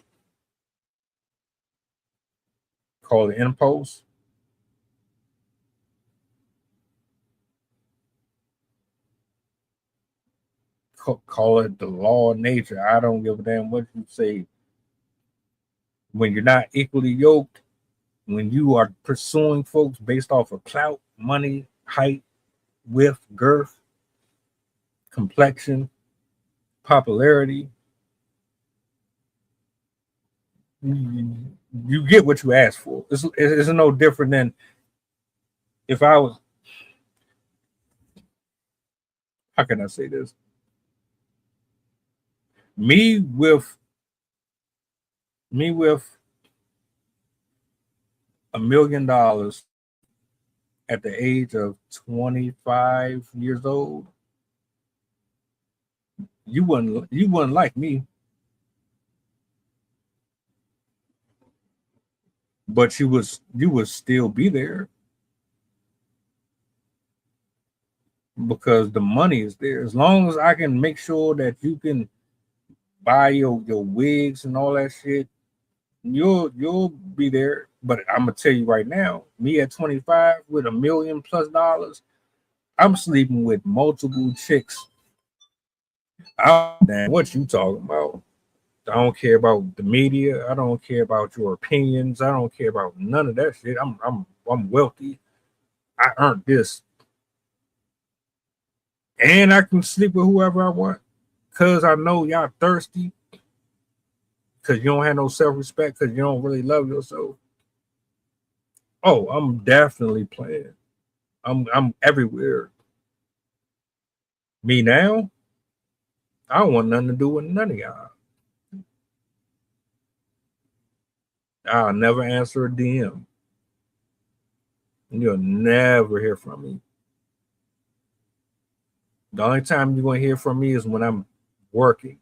Call it impulse. Call it the law of nature. I don't give a damn what you say. When you're not equally yoked, when you are pursuing folks based off of clout, money, height, width, girth, complexion, popularity, you get what you ask for. It's no different than if I was, how can I say this? Me with $1 million at the age of 25 years old, you wouldn't like me, but you would still be there because the money is there. As long as I can make sure that you can buy your wigs and all that shit, you'll be there. But I'm gonna tell you right now, me at 25 with $1 million plus, I'm sleeping with multiple chicks. I don't know what you talking about. I don't care about the media. I don't care about your opinions. I don't care about none of that shit. I'm wealthy. I earned this, and I can sleep with whoever I want. Cause I know y'all thirsty. Cause you don't have no self-respect. Cause you don't really love yourself. Oh, I'm definitely playing. I'm everywhere. Me now, I don't want nothing to do with none of y'all. I'll never answer a DM. You'll never hear from me. The only time you're going to hear from me is when I'm working.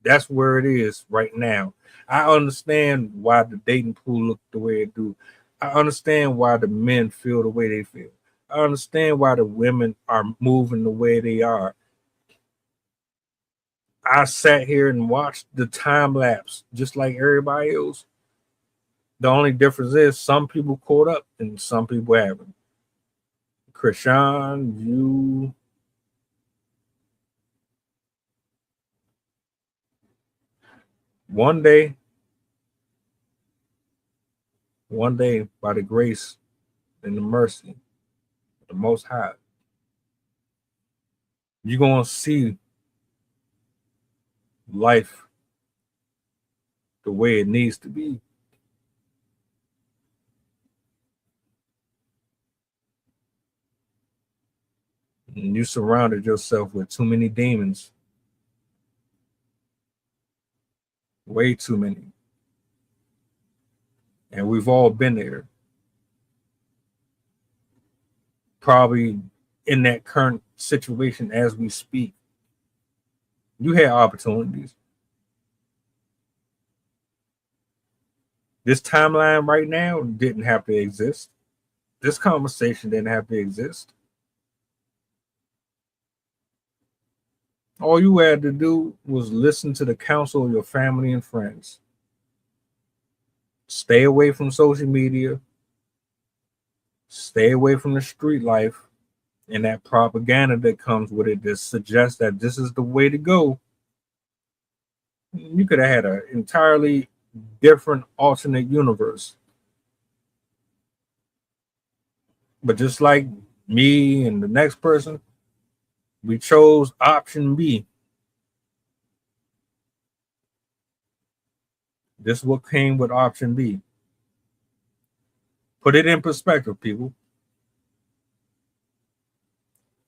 That's where it is right now. I understand why the dating pool look the way it do. I understand why the men feel the way they feel. I understand why the women are moving the way they are. I sat here and watched the time lapse just like everybody else. The only difference is some people caught up and some people haven't. Chrisean, you one day, by the grace and the mercy of the Most High, you're going to see life the way it needs to be. And you surrounded yourself with too many demons. Way too many. And we've all been there. Probably in that current situation as we speak. You had opportunities. This timeline right now didn't have to exist. This conversation didn't have to exist. All you had to do was listen to the counsel of your family and friends. Stay away from social media. Stay away from the street life and that propaganda that comes with it that suggests that this is the way to go. You could have had an entirely different alternate universe. But just like me and the next person, we chose option B. This is what came with option B. Put it in perspective, people.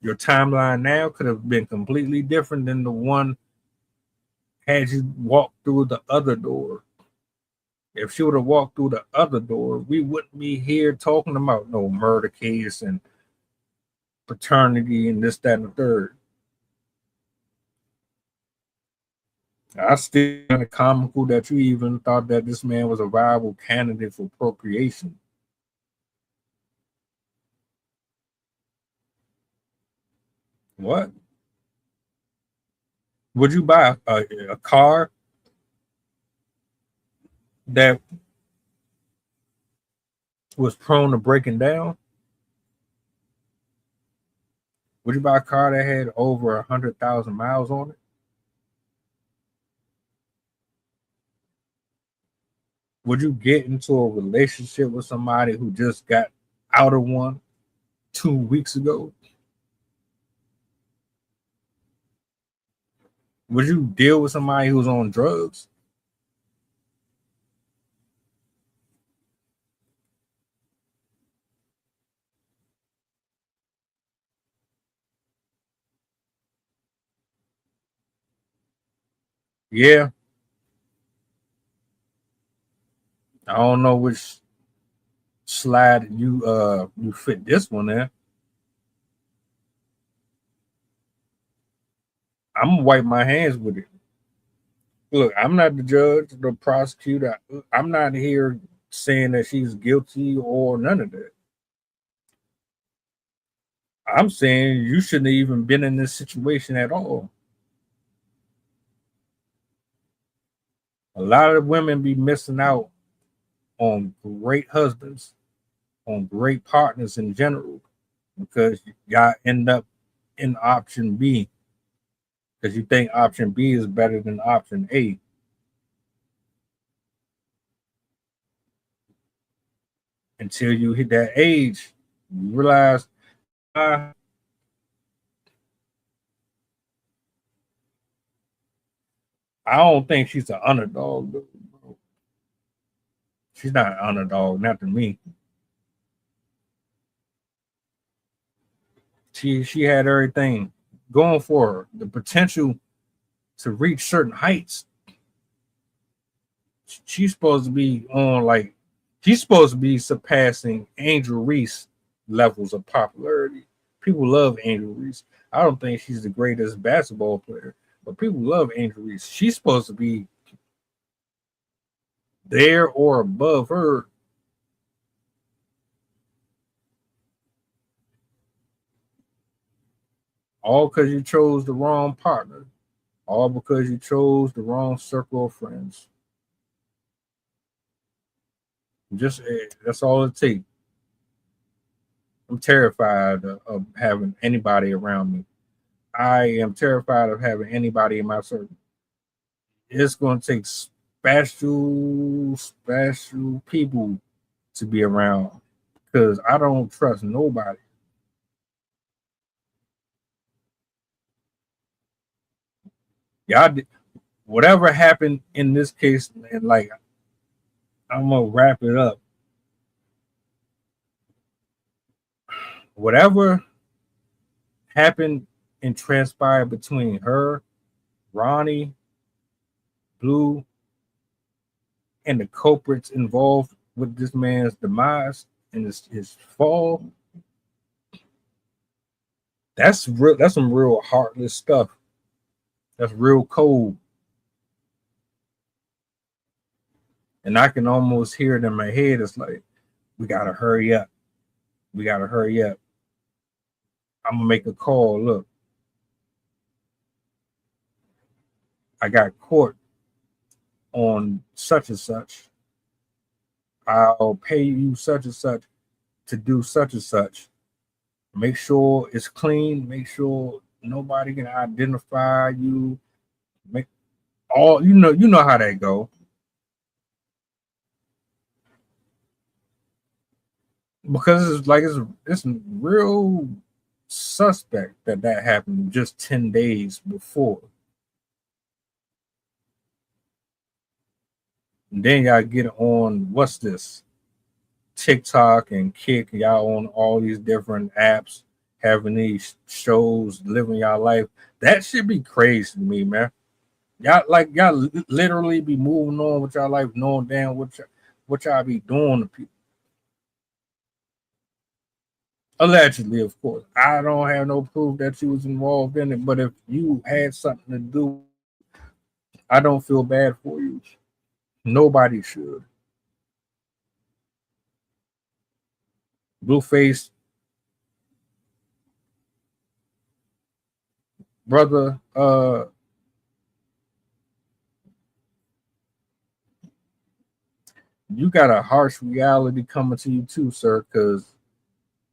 Your timeline now could have been completely different than the one had you walked through the other door. If she would have walked through the other door, we wouldn't be here talking about no murder case and paternity and this, that, and the third. I still find it comical that you even thought that this man was a viable candidate for procreation. What? Would you buy a car that was prone to breaking down? Would you buy a car that had over 100,000 miles on it? Would you get into a relationship with somebody who just got out of one 2 weeks ago? Would you deal with somebody who's on drugs? Yeah, I don't know which slide you fit this one in. I'm gonna wipe my hands with it. Look, I'm not the judge, the prosecutor. I'm not here saying that she's guilty or none of that. I'm saying you shouldn't have even been in this situation at all. A lot of women be missing out on great husbands, on great partners in general, because y'all end up in option B because you think option B is better than option A. Until you hit that age, you realize I don't think she's an underdog. She's not an underdog, not to me. She had everything going for her, the potential to reach certain heights. She's supposed to be on like she's supposed to be surpassing Angel Reese levels of popularity. People love Angel Reese. I don't think she's the greatest basketball player, but people love Angel Reese. She's supposed to be there or above her. All because you chose the wrong partner. All because you chose the wrong circle of friends. Just that's all it takes. I'm terrified of having anybody around me. I am terrified of having anybody in my circle. It's going to take special people to be around because I don't trust nobody. Y'all, whatever happened in this case, and like I'm gonna wrap it up. Whatever happened and transpired between her, Ronnie, Blue, and the culprits involved with this man's demise and his fall, that's real. That's some real heartless stuff. That's real cold. And I can almost hear it in my head. It's like, we gotta hurry up. We gotta hurry up. I'm gonna make a call. Look, I got caught on such and such. I'll pay you such and such to do such and such. Make sure it's clean. Make sure nobody can identify you. Make all you know how that go. Because it's like it's real suspect that happened just 10 days before. And then y'all get on what's this? TikTok and Kick, y'all on all these different apps, having these shows, living y'all life. That should be crazy to me, man. Y'all literally be moving on with y'all life, knowing damn what y'all be doing to people. Allegedly, of course. I don't have no proof that you was involved in it, but if you had something to do, I don't feel bad for you. Nobody should. Blueface, brother, you got a harsh reality coming to you too, sir, because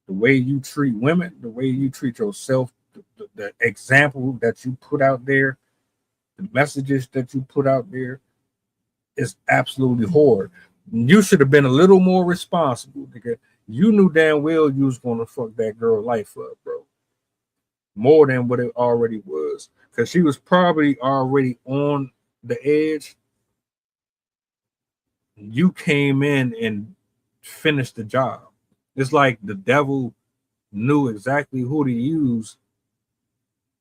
the way you treat women, the way you treat yourself, the example that you put out there, the messages that you put out there is absolutely horrid. You should have been a little more responsible, because you knew damn well you was going to fuck that girl life up, bro. More than what it already was, because she was probably already on the edge. You came in and finished the job. It's like the devil knew exactly who to use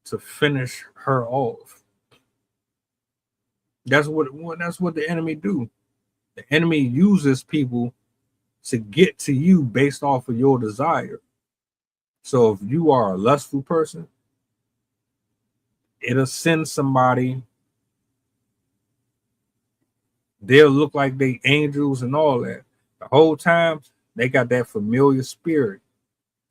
to finish her off. That's what the enemy do. The enemy uses people to get to you based off of your desire. So if you are a lustful person, it'll send somebody. They'll look like they angels and all that. The whole time they got that familiar spirit,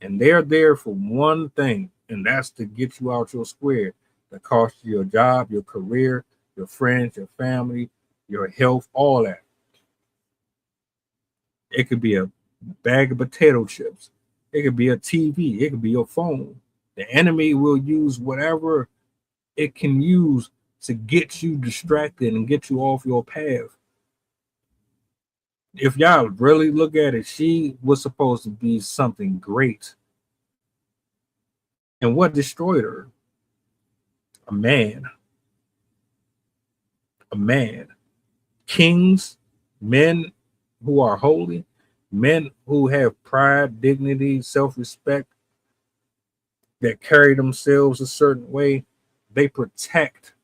and they're there for one thing, and that's to get you out your square. That cost you your job, your career, your friends, your family, your health, all that. It could be a bag of potato chips. It could be a TV. It could be your phone. The enemy will use whatever it can use to get you distracted and get you off your path. If y'all really look at it, she was supposed to be something great. And what destroyed her? A man. A man. Kings, men who are holy, men who have pride, dignity, self-respect, that carry themselves a certain way, they protect.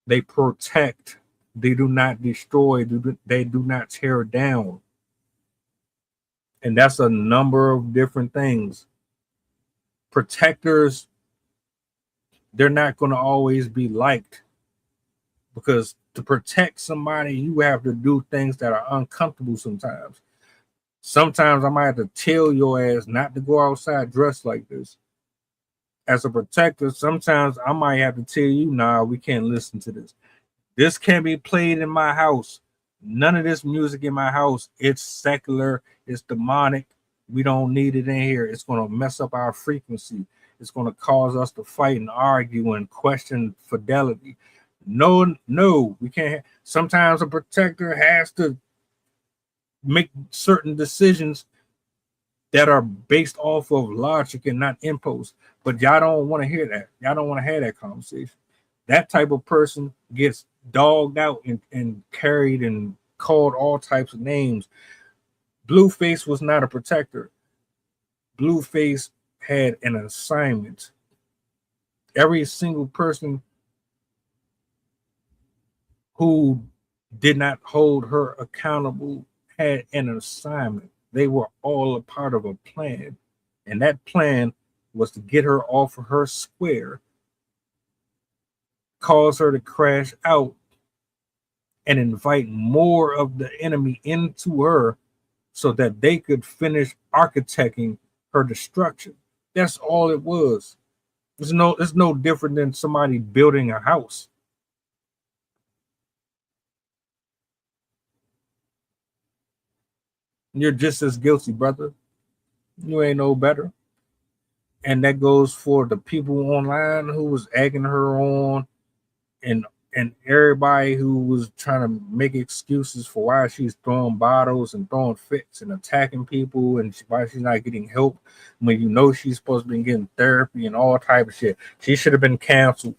They protect. They do not destroy. They do not tear down. And that's a number of different things. Protectors, they're not going to always be liked, because to protect somebody, you have to do things that are uncomfortable sometimes. Sometimes I might have to tell your ass not to go outside dressed like this. As a protector, sometimes I might have to tell you, nah, we can't listen to this. This can't be played in my house. None of this music in my house. It's secular. It's demonic. We don't need it in here. It's going to mess up our frequency. It's going to cause us to fight and argue and question fidelity. No, we can't. Sometimes a protector has to make certain decisions that are based off of logic and not impulse. But y'all don't want to hear that. Y'all don't want to have that conversation. That type of person gets dogged out and carried and called all types of names. Blueface was not a protector. Blueface had an assignment. Every single person who did not hold her accountable had an assignment. They were all a part of a plan. And that plan was to get her off of her square, cause her to crash out, and invite more of the enemy into her so that they could finish architecting her destruction. That's all it was. It's no different than somebody building a house. You're just as guilty, brother. You ain't no better. And that goes for the people online who was egging her on, and everybody who was trying to make excuses for why she's throwing bottles and throwing fits and attacking people, and why she's not getting help when you know she's supposed to be getting therapy and all type of shit. She should have been canceled.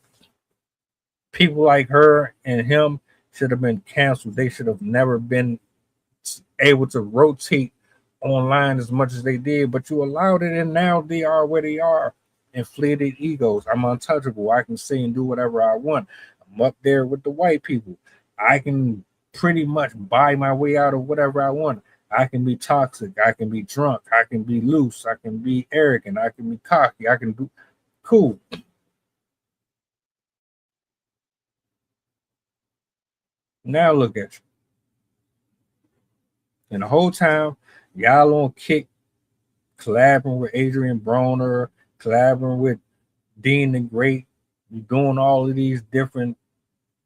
People like her and him should have been canceled. They should have never been able to rotate online as much as they did, but you allowed it, and now they are where they are. Inflated egos. I'm untouchable. I can say and do whatever I want. I'm up there with the white people. I can pretty much buy my way out of whatever I want. I can be toxic. I can be drunk. I can be loose. I can be arrogant. I can be cocky. I can do cool. Now look at you. And the whole time, y'all on kick, collabing with Adrian Broner, collabing with Dean the Great. You're doing all of these different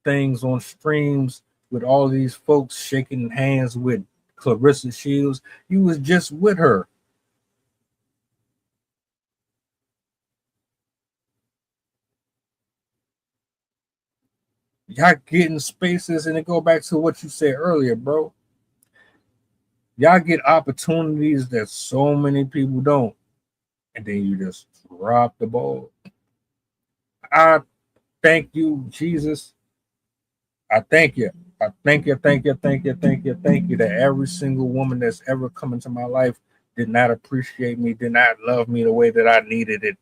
things on streams with all of these folks, shaking hands with Clarissa Shields. You was just with her. Y'all getting spaces, and it go back to what you said earlier, bro. Y'all get opportunities that so many people don't, and then you just drop the ball. I thank you, Jesus. I thank you. I thank you that every single woman that's ever come into my life did not appreciate me, did not love me the way that I needed it.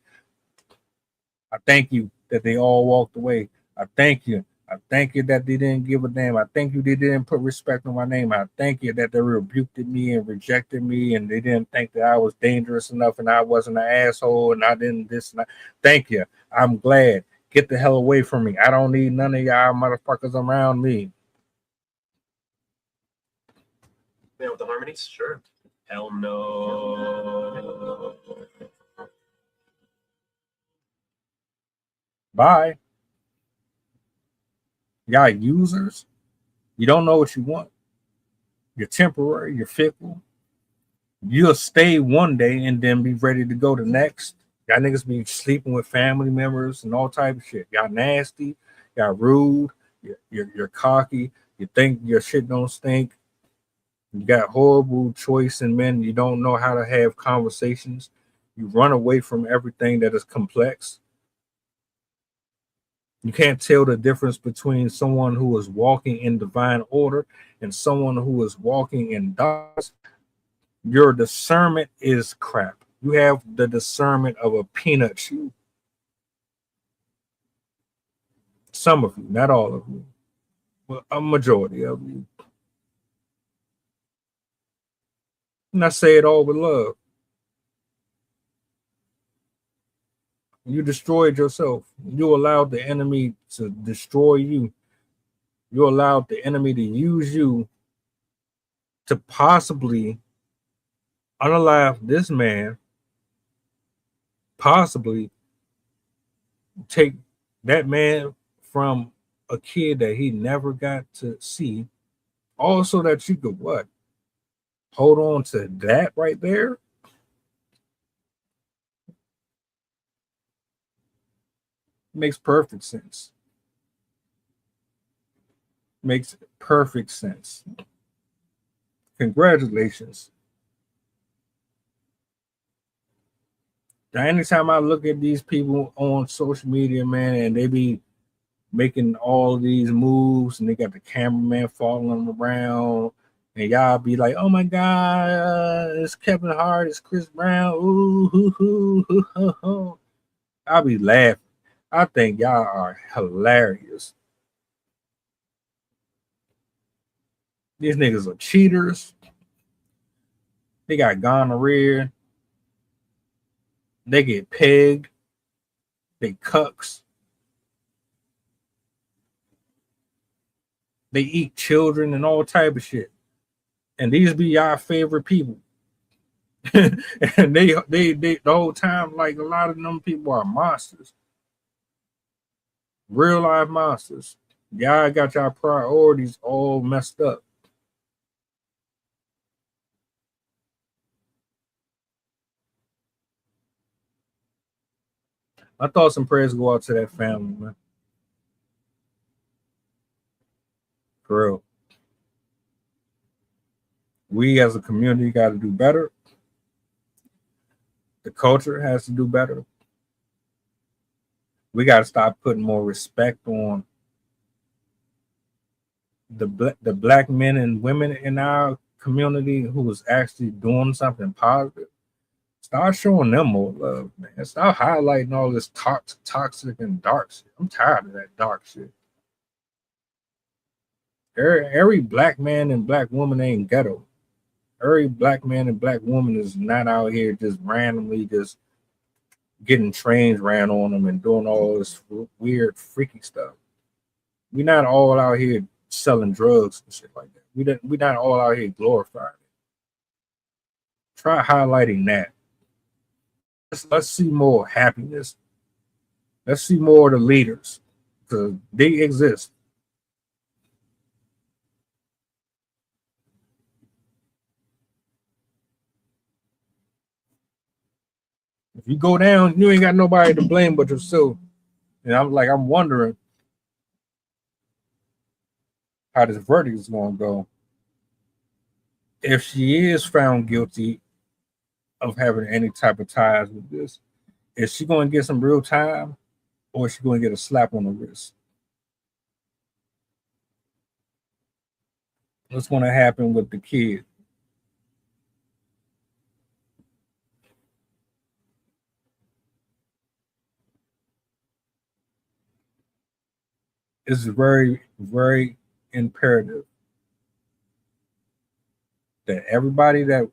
I thank you that they all walked away. I thank you I thank you that they didn't give a damn. I thank you they didn't put respect on my name. I thank you that they rebuked me and rejected me and they didn't think that I was dangerous enough and I wasn't an asshole and I didn't this and that. Thank you. I'm glad. Get the hell away from me. I don't need none of y'all motherfuckers around me. Yeah, with the harmonies? Sure. Hell no. Bye. Y'all users, you don't know what you want. You're temporary, you're fickle. You'll stay one day and then be ready to go the next. Y'all niggas be sleeping with family members and all type of shit. Y'all nasty, y'all rude, you're cocky, you think your shit don't stink. You got horrible choice in men. You don't know how to have conversations. You run away from everything that is complex. You can't tell the difference between someone who is walking in divine order and someone who is walking in darkness. Your discernment is crap. You have the discernment of a peanut shoe. Some of you, not all of you, but a majority of you. And I say it all with love. You destroyed yourself. You allowed the enemy to destroy you. You allowed the enemy to use you to possibly unalive this man, possibly take that man from a kid that he never got to see, also that you could what? Hold on to that right there? Makes perfect sense. Makes perfect sense. Congratulations. Anytime I look at these people on social media, man, and they be making all these moves and they got the cameraman following them around, and y'all be like, oh my God, it's Kevin Hart, it's Chris Brown, ooh, hoo, hoo, hoo, hoo, hoo. I'll be laughing. I think y'all are hilarious. These niggas are cheaters. They got gonorrhea. They get pegged. They cucks. They eat children and all type of shit. And these be y'all favorite people. And they the whole time, like a lot of them people are monsters. Real life monsters. Y'all got y'all priorities all messed up. My thoughts and prayers go out to that family, man. For real. We as a community got to do better. The culture has to do better. We got to stop putting more respect on the black men and women in our community who is actually doing something positive. Start showing them more love, man. Stop highlighting all this toxic and dark shit. I'm tired of that dark shit. Every black man and black woman ain't ghetto. Every black man and black woman is not out here just randomly just getting trains ran on them and doing all this weird, freaky stuff. We're not all out here selling drugs and shit like that. We're not all out here glorifying it. Try highlighting that. Let's see more happiness. Let's see more of the leaders because they exist. If you go down, you ain't got nobody to blame but yourself. And I'm wondering how this verdict is going to go. If she is found guilty of having any type of ties with this, is she going to get some real time or is she going to get a slap on the wrist? What's going to happen with the kid? it's very, very imperative that everybody that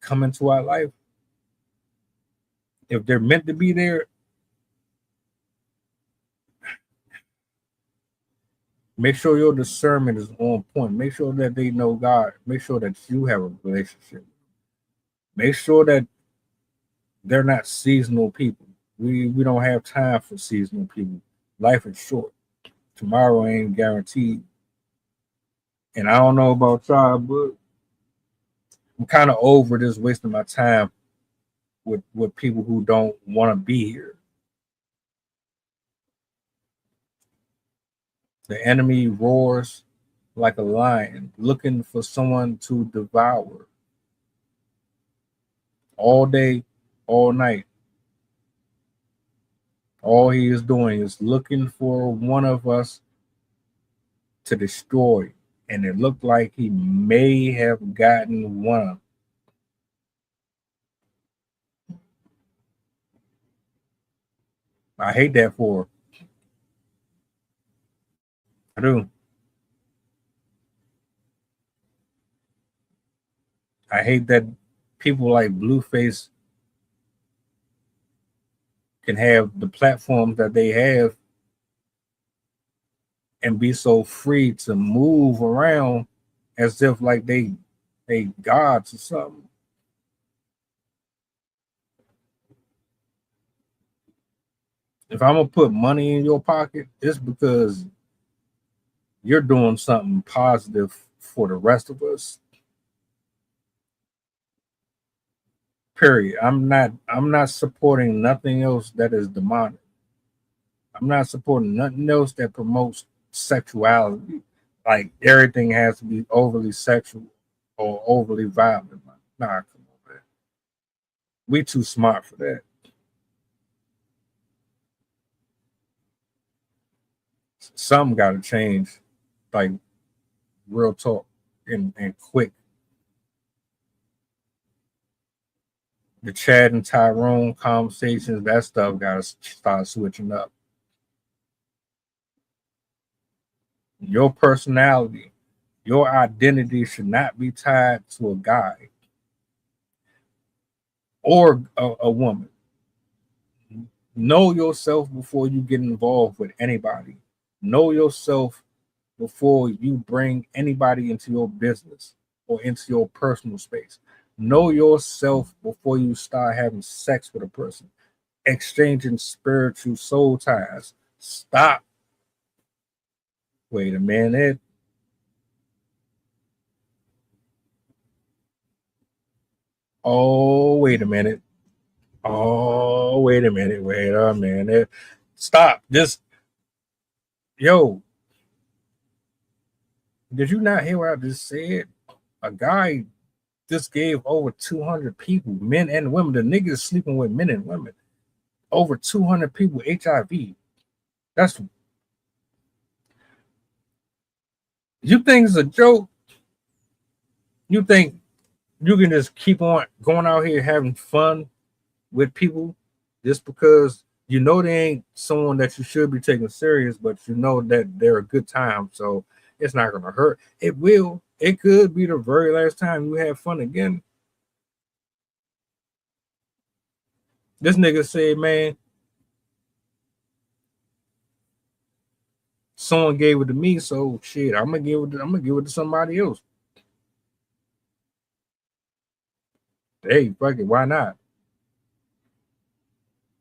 come into our life, if they're meant to be there, make sure your discernment is on point. Make sure that they know God. Make sure that you have a relationship. Make sure that they're not seasonal people. We don't have time for seasonal people. Life is short. Tomorrow ain't guaranteed. And I don't know about y'all, but I'm kind of over this wasting my time with people who don't want to be here. The enemy roars like a lion, looking for someone to devour all day, all night. All he is doing is looking for one of us to destroy. And it looked like he may have gotten one. I hate that for her. I do. I hate that people like Blueface can have the platforms that they have and be so free to move around as if like they gods or something. If I'm gonna put money in your pocket, it's because you're doing something positive for the rest of us. Period. I'm not supporting nothing else that is demonic. I'm not supporting nothing else that promotes sexuality. Like everything has to be overly sexual or overly violent. Nah, come on, man. We too smart for that. Something got to change, like real talk and quick. The Chad and Tyrone conversations, that stuff got to start switching up. Your personality, your identity should not be tied to a guy or a woman. Know yourself before you get involved with anybody. Know yourself before you bring anybody into your business or into your personal space. Know yourself before you start having sex with a person, exchanging spiritual soul ties. Stop. Wait a minute. Oh, wait a minute. Oh, wait a minute. Wait a minute. Stop. Yo, did you not hear what I just said? A guy just gave over 200 people, men and women. The niggas sleeping with men and women. Over 200 people HIV. You think it's a joke? You think you can just keep on going out here having fun with people just because you know they ain't someone that you should be taking serious, but you know that they're a good time, so it's not gonna hurt. It will. It could be the very last time you have fun again. This nigga said, man, someone gave it to me, so shit, I'm gonna give it to somebody else. Hey, fuck it, why not?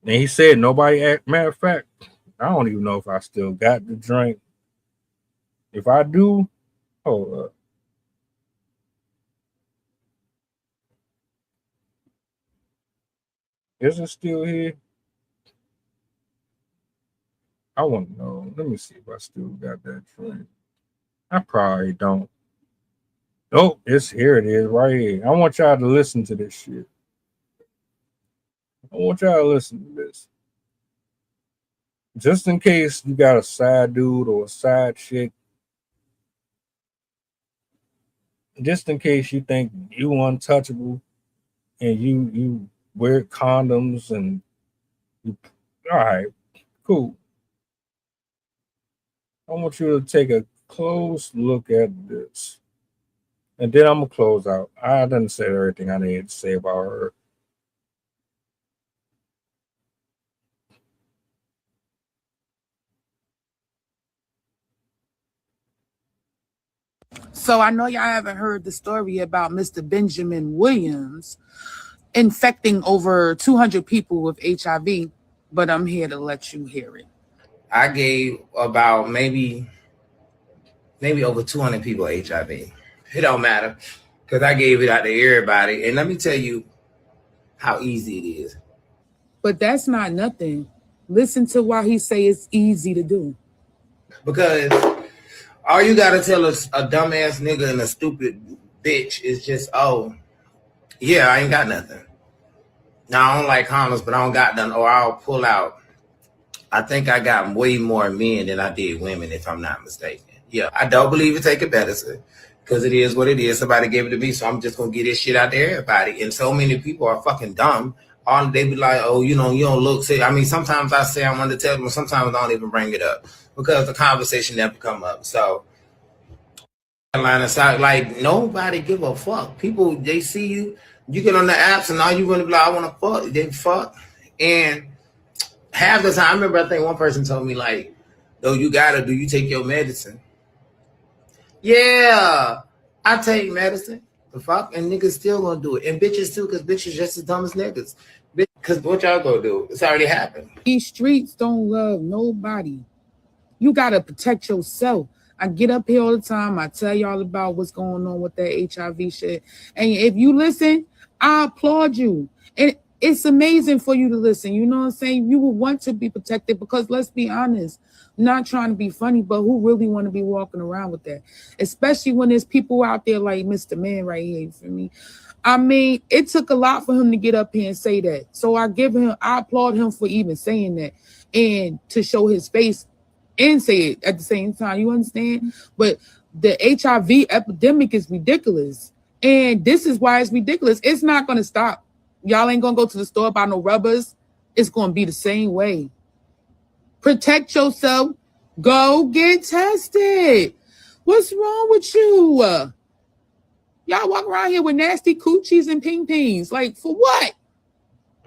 And he said nobody. Matter of fact, I don't even know if I still got the drink. If I do, hold up. Is it still here? I want to know. Let me see if I still got that drink. I probably don't. Oh, here it is right here. I want y'all to listen to this shit. I want y'all to listen to this. Just in case you got a side dude or a side chick. Just in case you think you untouchable and you wear condoms and you, all right, cool. I want you to take a close look at this. And then I'm going to close out. I done said everything I needed to say about her. So I know y'all haven't heard the story about Mr. Benjamin Williams infecting over 200 people with HIV, but I'm here to let you hear it. I gave about maybe over 200 people HIV. It don't matter because I gave it out to everybody. And let me tell you how easy it is. But that's not nothing. Listen to why he say it's easy to do. Because all you got to tell us a dumbass nigga and a stupid bitch is just, oh, yeah, I ain't got nothing. Now, I don't like condoms, but I don't got none, or I'll pull out. I think I got way more men than I did women, if I'm not mistaken. Yeah, I don't believe it take a medicine because it is what it is. Somebody gave it to me, so I'm just going to get this shit out to everybody. And so many people are fucking dumb. They be like, oh, you know, you don't look sick. I mean, sometimes I say I want to tell them, sometimes I don't even bring it up because the conversation never come up. So, line aside, like, nobody give a fuck. People, they see you, you get on the apps and all you want to be like, I want to fuck. They fuck. And half the time, I remember, I think one person told me, like, no, you take your medicine? Yeah, I take medicine. The fuck? And niggas still gonna do it. And bitches too, because bitches just as dumb as niggas. Because what y'all gonna do? It's already happened. These streets don't love nobody. You gotta protect yourself. I get up here all the time. I tell y'all about what's going on with that HIV shit. And if you listen, I applaud you. And it's amazing for you to listen. You know what I'm saying? You will want to be protected because let's be honest, I'm not trying to be funny, but who really want to be walking around with that? Especially when there's people out there like Mr. Man right here for me. I mean, it took a lot for him to get up here and say that. So I applaud him for even saying that and to show his face and say it at the same time. You understand? But the HIV epidemic is ridiculous. And this is why it's ridiculous. It's not going to stop. Y'all ain't going to go to the store buy no rubbers. It's going to be the same way. Protect yourself. Go get tested. What's wrong with you? Y'all walk around here with nasty coochies and ping-pings. Like, for what?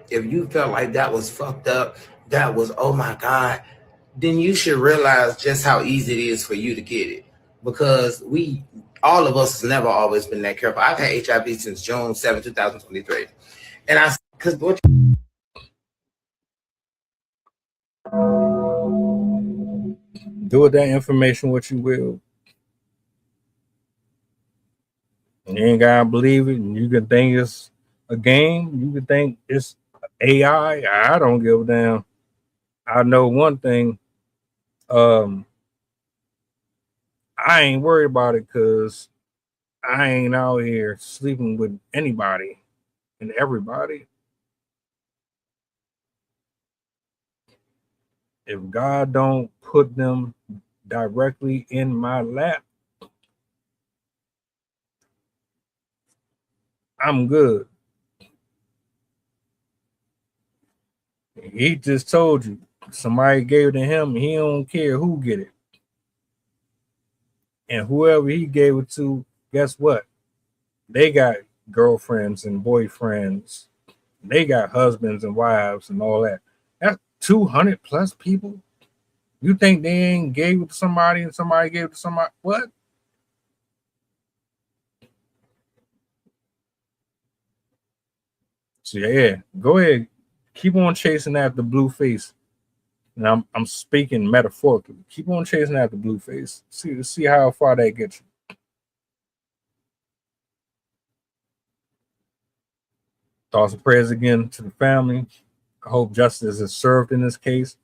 If you felt like that was fucked up, that was, oh my God, then you should realize just how easy it is for you to get it. Because all of us has never always been that careful. I've had HIV since June 7, 2023. And because what do with that information what you will. And you ain't gotta believe it. And you can think it's a game. You can think it's AI. I don't give a damn. I know one thing. I ain't worried about it because I ain't out here sleeping with anybody and everybody. If God don't put them directly in my lap, I'm good. He just told you somebody gave it to him. He don't care who get it. And whoever he gave it to, guess what? They got girlfriends and boyfriends. They got husbands and wives and all that. That's 200 plus people. You think they ain't gave it to somebody and somebody gave it to somebody? What? So yeah, go ahead. Keep on chasing after blue face. And I'm speaking metaphorically. Keep on chasing after blue face. See how far that gets you. Thoughts and prayers again to the family. I hope justice is served in this case.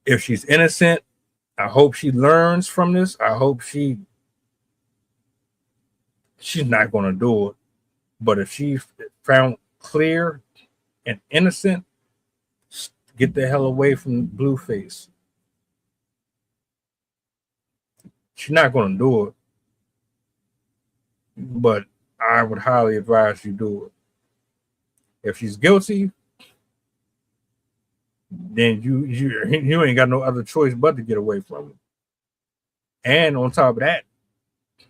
If she's innocent, I hope she learns from this. I hope she's not going to do it. But if she's found clear and innocent, get the hell away from Blueface. She's not going to do it. But I would highly advise you do it. If she's guilty, then you ain't got no other choice but to get away from him. And on top of that,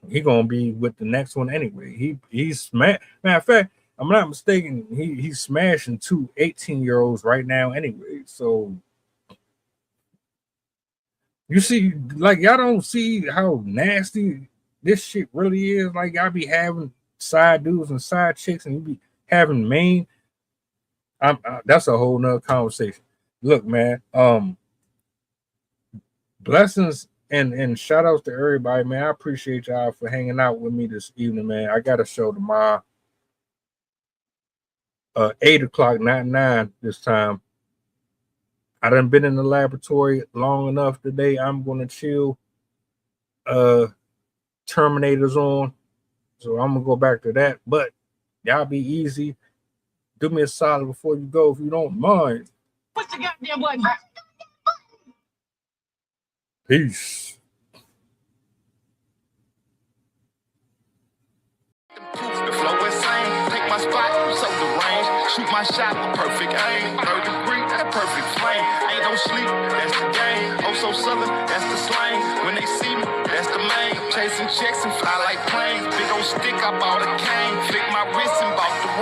he gonna be with the next one anyway. He's smash. Matter of fact, I'm not mistaken. He's smashing 2 18-year-olds right now anyway. So you see, like, y'all don't see how nasty this shit really is. Like, y'all be having side dudes and side chicks, and you be having main. That's a whole nother conversation. Look, man. Blessings and shout outs to everybody, man. I appreciate y'all for hanging out with me this evening, man. I got a show tomorrow. 8 o'clock, not 9 this time. I done been in the laboratory long enough today. I'm gonna chill. Terminators on. So I'm gonna go back to that. But y'all be easy. Do me a solid before you go if you don't mind. What's the goddamn button? Peace. The flow insane. Take my spot, so the range. Shoot my shot with perfect aim. 3rd degree, that perfect flame. Ain't no sleep, that's the game. Oh, so southern, that's the slang. When they see me, that's the main. Chasing checks and fly like planes. Big old stick, I bought a cane. Flick my wrist and bought the